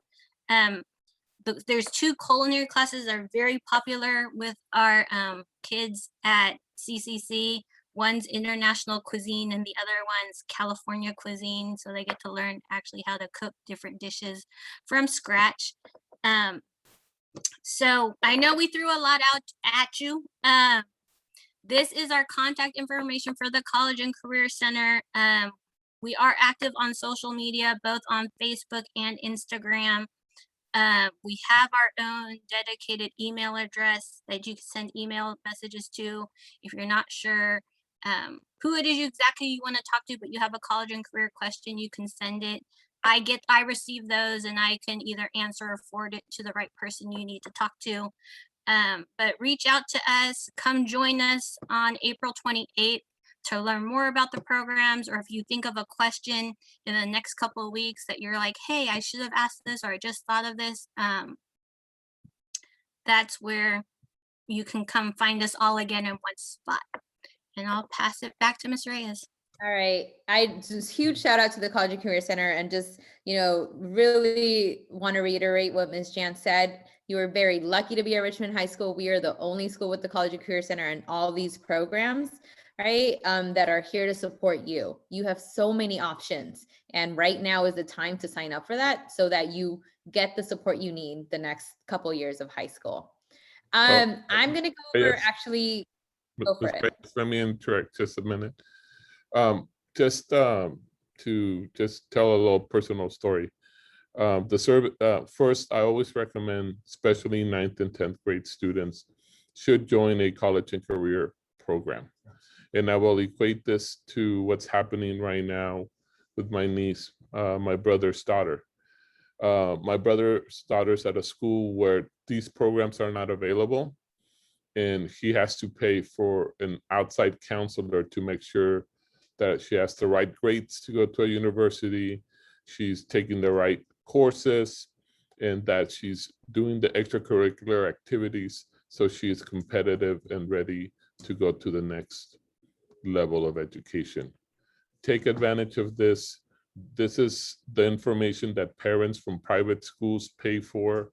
There's 2 culinary classes that are very popular with our kids at CCC. One's international cuisine and the other one's California cuisine. So they get to learn actually how to cook different dishes from scratch. So I know we threw a lot out at you. This is our contact information for the College and Career Center. We are active on social media, both on Facebook and Instagram. We have our own dedicated email address that you can send email messages to if you're not sure who it is exactly you want to talk to, but you have a college and career question, you can send it. I receive those and I can either answer or forward it to the right person you need to talk to. But reach out to us, come join us on April 28th to learn more about the programs, or if you think of a question in the next couple of weeks that you're like, hey, I should have asked this, or I just thought of this, that's where you can come find us all again in one spot. And I'll pass it back to Ms. Reyes. All right. Just huge shout out to the College and Career Center, and just, you know, really want to reiterate what Ms. Jan said. You are very lucky to be at Richmond High School. We are the only school with the College and Career Center and all these programs, right, that are here to support you. You have so many options, and right now is the time to sign up for that so that you get the support you need the next couple years of high school. I'm going to go over actually. Go for it. Let me interrupt just a minute. To just tell a little personal story. First, I always recommend, especially 9th and 10th grade students should join a college and career program. And I will equate this to what's happening right now with my niece, my brother's daughter. My brother's daughter's at a school where these programs are not available, and he has to pay for an outside counselor to make sure that she has the right grades to go to a university, she's taking the right courses, and that she's doing the extracurricular activities so she is competitive and ready to go to the next level of education. Take advantage of this. This is the information that parents from private schools pay for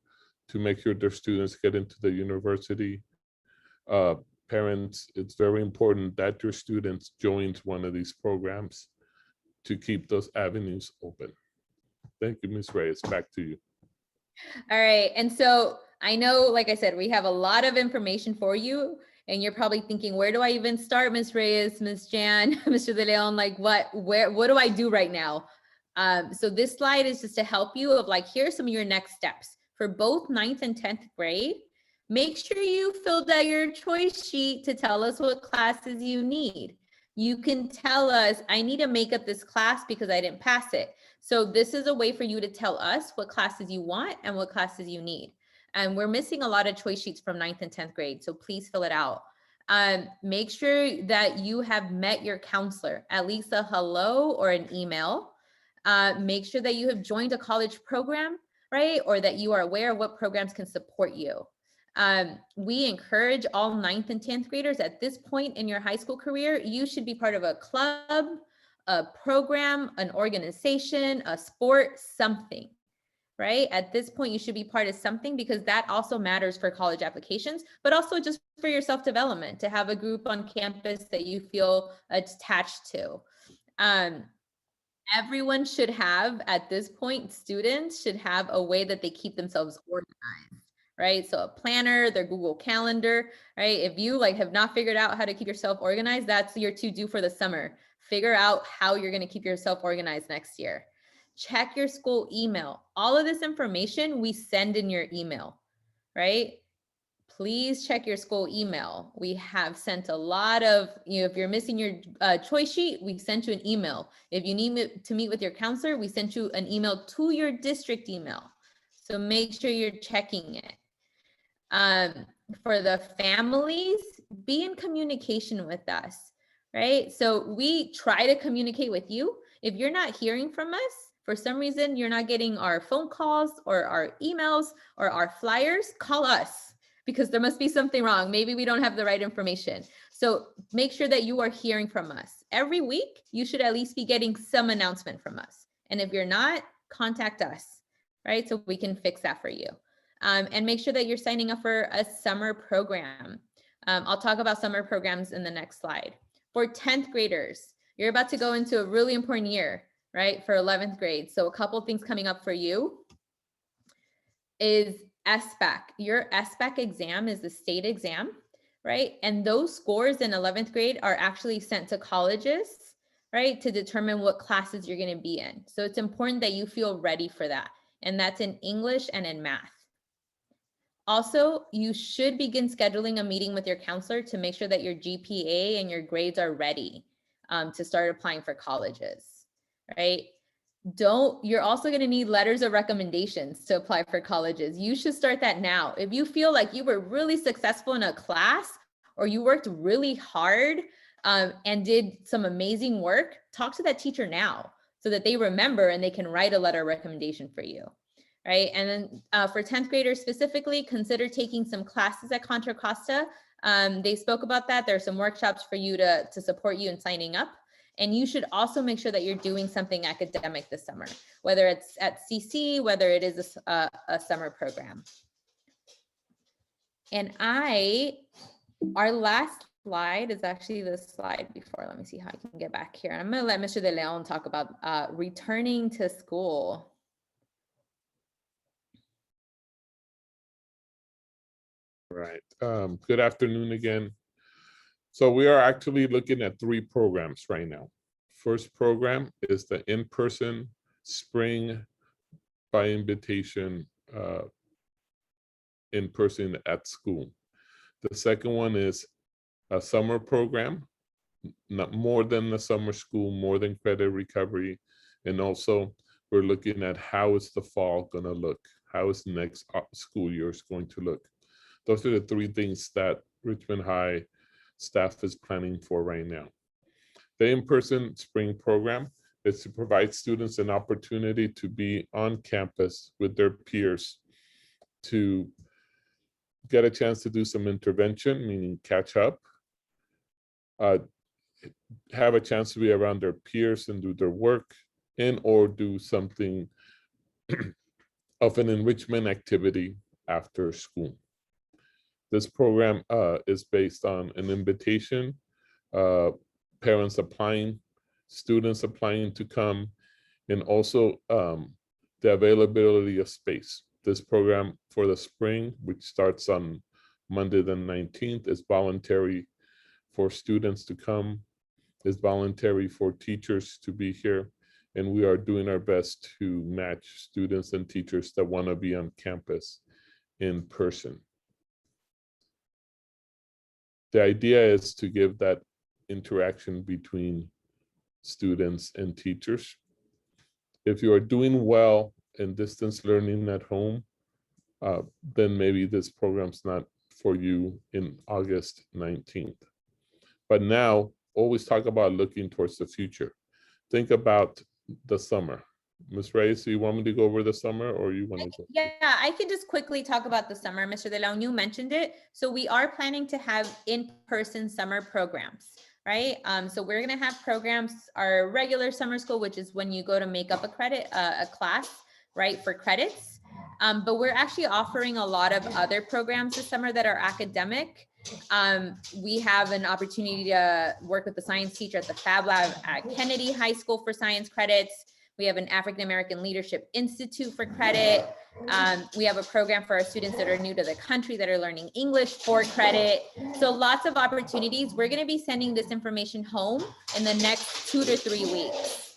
to make sure their students get into the university. Parents, it's very important that your students join one of these programs to keep those avenues open. Thank you, Ms. Reyes. Back to you. All right. And so I know, like I said, we have a lot of information for you, and you're probably thinking, where do I even start, Ms. Reyes, Ms. Jan, Mr. De Leon? Like, what do I do right now? So this slide is just to help you of like, here's some of your next steps for both 9th and 10th grade. Make sure you filled out your choice sheet to tell us what classes you need. You can tell us, I need to make up this class because I didn't pass it. So this is a way for you to tell us what classes you want and what classes you need. And we're missing a lot of choice sheets from 9th and 10th grade, so please fill it out. Make sure that you have met your counselor, at least a hello or an email. Make sure that you have joined a college program, right? Or that you are aware of what programs can support you. We encourage all 9th and 10th graders at this point in your high school career, you should be part of a club, a program, an organization, a sport, something, right? At this point, you should be part of something because that also matters for college applications, but also just for your self-development, to have a group on campus that you feel attached to. Everyone should have, at this point, students should have a way that they keep themselves organized, right? So a planner, their Google Calendar, right? If you have not figured out how to keep yourself organized, that's your to-do for the summer. Figure out how you're going to keep yourself organized next year. Check your school email. All of this information we send in your email, right? Please check your school email. We have sent a lot of, if you're missing your choice sheet, we sent you an email. If you need to meet with your counselor, we sent you an email to your district email. So make sure you're checking it. For the families, be in communication with us, right? So we try to communicate with you. If you're not hearing from us, for some reason, you're not getting our phone calls or our emails or our flyers, call us, because there must be something wrong. Maybe we don't have the right information. So make sure that you are hearing from us. Every week, you should at least be getting some announcement from us. And if you're not, contact us, right? So we can fix that for you. And make sure that you're signing up for a summer program. I'll talk about summer programs in the next slide. For 10th graders, you're about to go into a really important year, right? For 11th grade. So a couple things coming up for you is SBAC. Your SBAC exam is the state exam, right? And those scores in 11th grade are actually sent to colleges, right? To determine what classes you're going to be in. So it's important that you feel ready for that. And that's in English and in math. Also, you should begin scheduling a meeting with your counselor to make sure that your GPA and your grades are ready to start applying for colleges, right? You're also going to need letters of recommendations to apply for colleges. You should start that now. If you feel like you were really successful in a class or you worked really hard and did some amazing work, talk to that teacher now so that they remember and they can write a letter of recommendation for you. Right. And then for 10th graders specifically, consider taking some classes at Contra Costa. They spoke about that. There are some workshops for you to support you in signing up. And you should also make sure that you're doing something academic this summer, whether it's at CC, whether it is a summer program. And our last slide is actually the slide before. Let me see how I can get back here. I'm going to let Mr. De Leon talk about returning to school. Right. Good afternoon again. So we are actually looking at 3 programs right now. First program is the in-person spring by invitation in person at school. The second one is a summer program, not more than the summer school, more than credit recovery. And also we're looking at how is the fall going to look? How is next school year is going to look? Those are the 3 things that Richmond High staff is planning for right now. The in-person spring program is to provide students an opportunity to be on campus with their peers to get a chance to do some intervention, meaning catch up, have a chance to be around their peers and do their work, and or do something of an enrichment activity after school. This program is based on an invitation, parents applying, students applying to come, and also the availability of space. This program for the spring, which starts on Monday the 19th, is voluntary for students to come, is voluntary for teachers to be here, and we are doing our best to match students and teachers that want to be on campus in person. The idea is to give that interaction between students and teachers. If you are doing well in distance learning at home, then maybe this program's not for you in August 19th. But now, always talk about looking towards the future. Think about the summer. Ms. Reyes, do you want me to go over the summer or you want to go? Yeah, I can just quickly talk about the summer. Mr. De Leon, you mentioned it. So we are planning to have in-person summer programs, right? So we're gonna have programs, our regular summer school, which is when you go to make up a credit, a class, right, for credits. But we're actually offering a lot of other programs this summer that are academic. We have an opportunity to work with the science teacher at the Fab Lab at Kennedy High School for science credits. We have an African American Leadership Institute for credit. We have a program for our students that are new to the country that are learning English for credit. So lots of opportunities. We're going to be sending this information home in the next 2 to 3 weeks.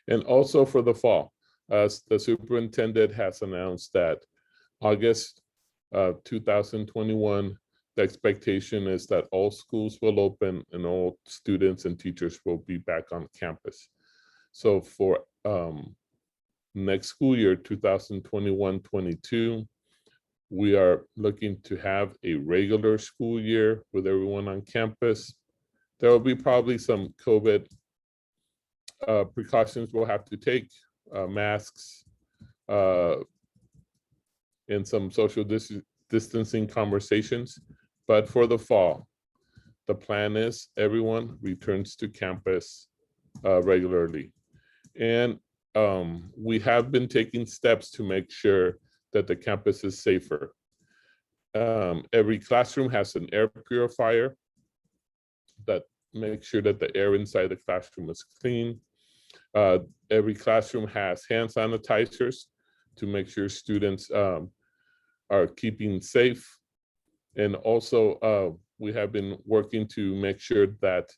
And also for the fall, the superintendent has announced that August 2021, the expectation is that all schools will open and all students and teachers will be back on campus. So for next school year, 2021-22, we are looking to have a regular school year with everyone on campus. There will be probably some COVID precautions we'll have to take, masks, and some social distancing conversations. But for the fall, the plan is everyone returns to campus regularly. And we have been taking steps to make sure that the campus is safer. Every classroom has an air purifier that makes sure that the air inside the classroom is clean. Every classroom has hand sanitizers to make sure students are keeping safe. And also, we have been working to make sure that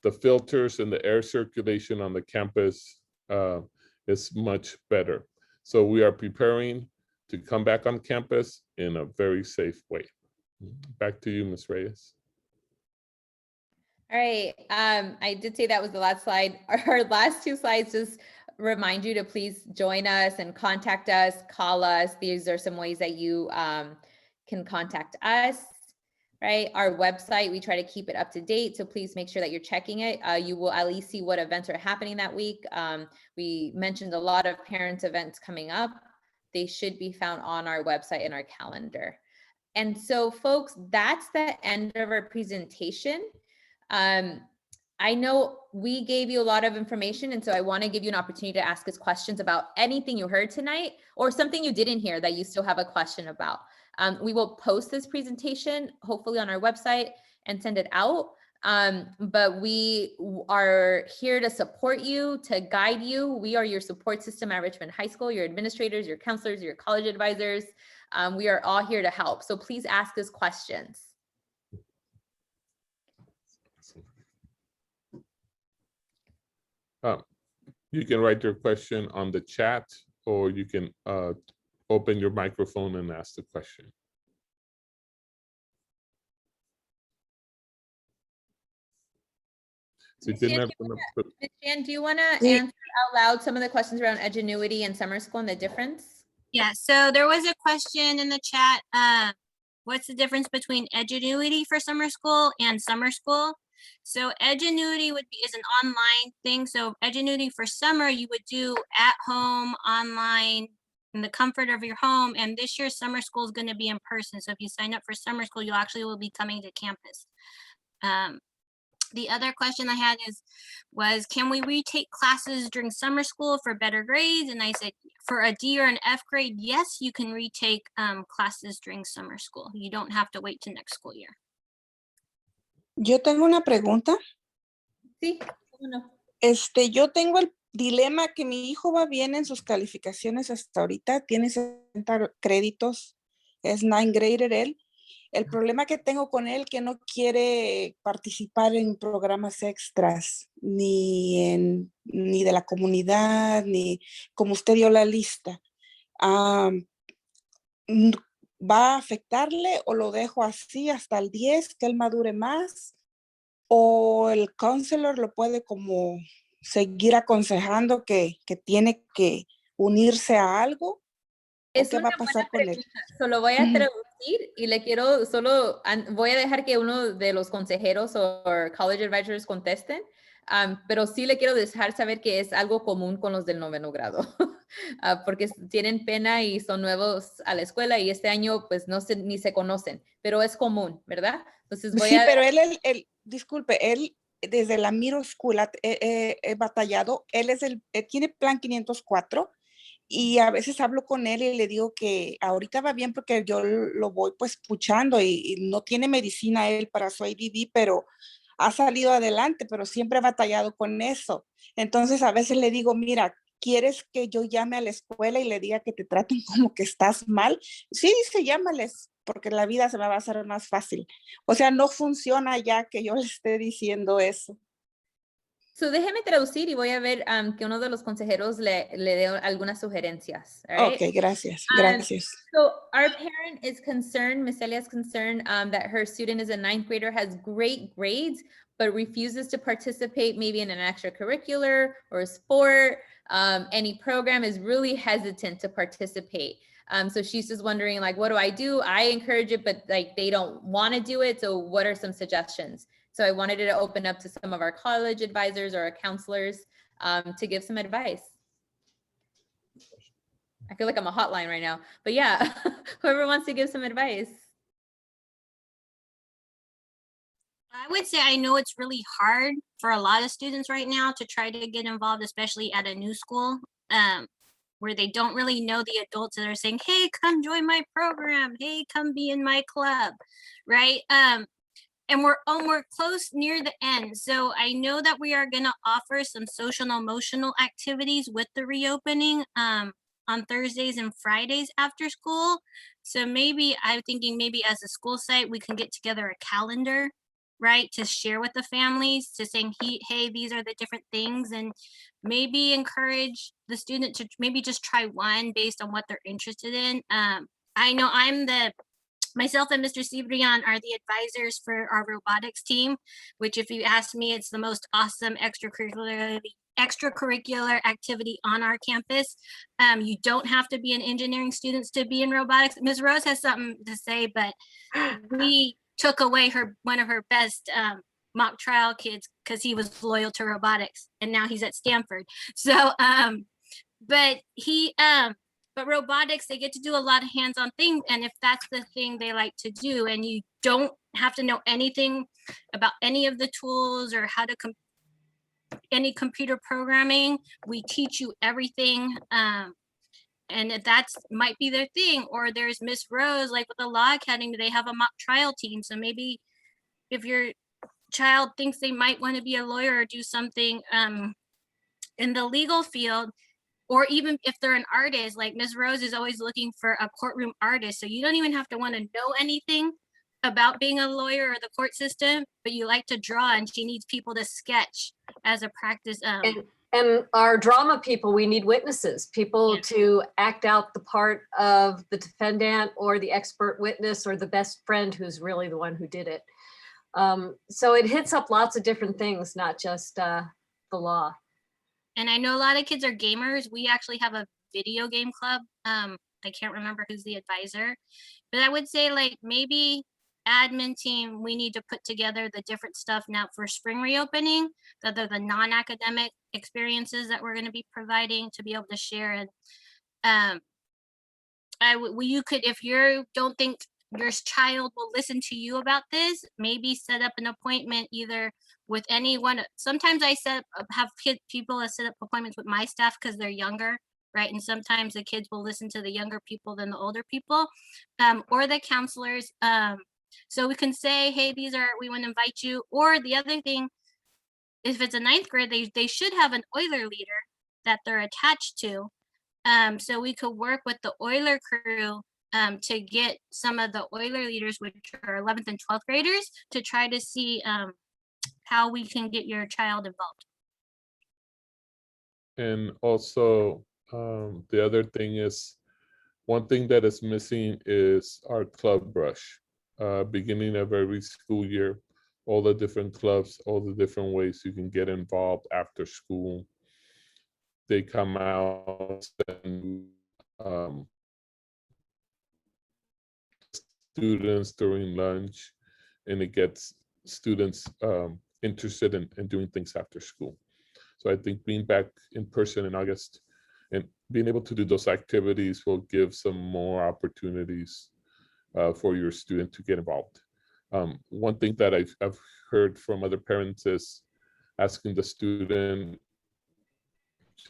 the filters and the air circulation on the campus is much better. So we are preparing to come back on campus in a very safe way. Back to you, Ms. Reyes. All right, I did say that was the last slide. Our last 2 slides just remind you to please join us and contact us, call us. These are some ways that you can contact us, right? Our website, we try to keep it up to date, so please make sure that you're checking it. You will at least see what events are happening that week. We mentioned a lot of parents events coming up. They should be found on our website and our calendar. And so folks, that's the end of our presentation. I know we gave you a lot of information, and so I want to give you an opportunity to ask us questions about anything you heard tonight or something you didn't hear that you still have a question about. We will post this presentation hopefully on our website and send it out. But we are here to support you, to guide you. We are your support system at Richmond High School, your administrators, your counselors, your college advisors. We are all here to help. So please ask us questions. You can write your question on the chat, or you can open your microphone and ask the question. So Jan, do you want to answer out loud some of the questions around Edgenuity and summer school and the difference? Yeah, so there was a question in the chat. What's the difference between Edgenuity for summer school and summer school? So Edgenuity is an online thing. So Edgenuity for summer, you would do at home, online, in the comfort of your home. And this year's summer school is going to be in person. So if you sign up for summer school, you actually will be coming to campus. The other question I had was, can we retake classes during summer school for better grades? And I said, for a D or an F grade, yes, you can retake classes during summer school. You don't have to wait till next school year. Yo tengo una pregunta. Sí, bueno. Yo tengo el dilema que mi hijo va bien en sus calificaciones hasta ahorita, tiene 60 créditos, es 9th grader él. El problema que tengo con él que no quiere participar en programas extras, ni de la comunidad, ni como usted dio la lista. ¿Va a afectarle o lo dejo así hasta el 10, que él madure más? ¿O el counselor lo puede como seguir aconsejando que tiene que unirse a algo? Es ¿Qué va a una pasar buena con él? pregunta. Solo voy a traducir traducir y le quiero solo, voy a dejar que uno de los consejeros o college advisors contesten, pero sí le quiero dejar saber que es algo común con los del noveno grado, porque tienen pena y son nuevos a la escuela y este año pues no se, ni se conocen, pero es común, ¿verdad? Entonces voy Sí, a... pero disculpe, él desde la middle school he batallado. Él es tiene plan 504 y a veces hablo con él y le digo que ahorita va bien porque yo lo voy pues puchando y no tiene medicina él para su ADD, pero ha salido adelante, pero siempre ha batallado con eso. Entonces a veces le digo, mira, ¿quieres que yo llame a la escuela y le diga que te traten como que estás mal? Sí, dice, llámales, porque la vida se me va a hacer más fácil. O sea, no funciona ya que yo le esté diciendo eso. So déjeme traducir y voy a ver que uno de los consejeros le dé algunas sugerencias. All right? Ok, gracias, gracias. So our parent is concerned, Miss Celia is concerned that her student is a 9th grader, has great grades, but refuses to participate maybe in an extracurricular or a sport, any program, is really hesitant to participate. So she's just wondering, like, what do? I encourage it, but like they don't want to do it. So what are some suggestions? So I wanted to open up to some of our college advisors or our counselors to give some advice. I feel like I'm a hotline right now, but yeah, whoever wants to give some advice. I would say I know it's really hard for a lot of students right now to try to get involved, especially at a new school where they don't really know the adults that are saying, hey, come join my program. Hey, come be in my club, right? And we're close near the end. So I know that we are gonna offer some social and emotional activities with the reopening on Thursdays and Fridays after school. So maybe I'm thinking maybe as a school site, we can get together a calendar, right? To share with the families, to saying, hey, these are the different things, and maybe encourage the student to maybe just try one based on what they're interested in. I know myself and Mr. Cibrian are the advisors for our robotics team, which if you ask me, it's the most awesome extracurricular activity on our campus. You don't have to be an engineering student to be in robotics. Ms. Rose has something to say, but we took away one of her best mock trial kids because he was loyal to robotics, and now he's at Stanford. So, but robotics, they get to do a lot of hands-on things, and if that's the thing they like to do, and you don't have to know anything about any of the tools or how to any computer programming, we teach you everything. And if that's might be their thing, or there's Miss Rose, like with the Law Academy, they have a mock trial team. So maybe if your child thinks they might want to be a lawyer or do something in the legal field, or even if they're an artist, like Ms. Rose is always looking for a courtroom artist. So you don't even have to want to know anything about being a lawyer or the court system, but you like to draw, and she needs people to sketch as a practice. And our drama people, we need witnesses, people to act out the part of the defendant or the expert witness or the best friend who's really the one who did it. So it hits up lots of different things, not just the law. And I know a lot of kids are gamers. We actually have a video game club. I can't remember who's the advisor, but I would say like maybe admin team, we need to put together the different stuff now for spring reopening, that are the non-academic experiences that we're going to be providing to be able to share. And you could, if you don't think your child will listen to you about this, maybe set up an appointment either with anyone. Sometimes I have people set up appointments with my staff because they're younger, right? And sometimes the kids will listen to the younger people than the older people, or the counselors. So we can say, hey, we want to invite you. Or the other thing, if it's a 9th grade, they should have an Euler leader that they're attached to. So we could work with the Euler crew to get some of the Euler leaders, which are 11th and 12th graders, to try to see how we can get your child involved. And also, the other thing is, one thing that is missing is our club brush. Beginning of every school year, all the different clubs, all the different ways you can get involved after school. They come out and students during lunch, and it gets students interested in doing things after school. So I think being back in person in August and being able to do those activities will give some more opportunities for your student to get involved. One thing that I've heard from other parents is asking the student,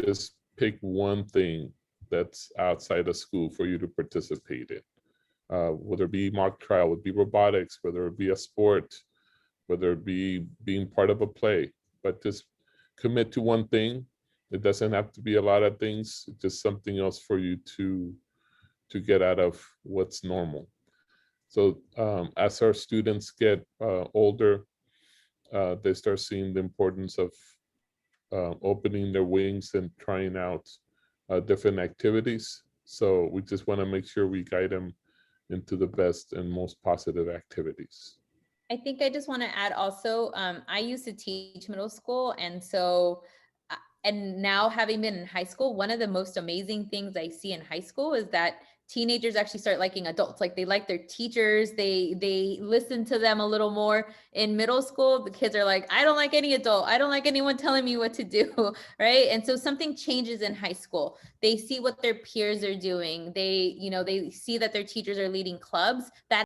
just pick one thing that's outside of school for you to participate in. Whether it be mock trial, would be robotics, whether it be a sport, whether it be being part of a play, but just commit to one thing. It doesn't have to be a lot of things, just something else for you to get out of what's normal. So as our students get older, they start seeing the importance of opening their wings and trying out different activities. So we just want to make sure we guide them into the best and most positive activities. I think I just want to add also, I used to teach middle school. And so, and now having been in high school, one of the most amazing things I see in high school is that teenagers actually start liking adults. Like they like their teachers, they listen to them a little more. In middle school, the kids are like, I don't like any adult. I don't like anyone telling me what to do, right? And so something changes in high school. They see what their peers are doing. They see that their teachers are leading clubs. That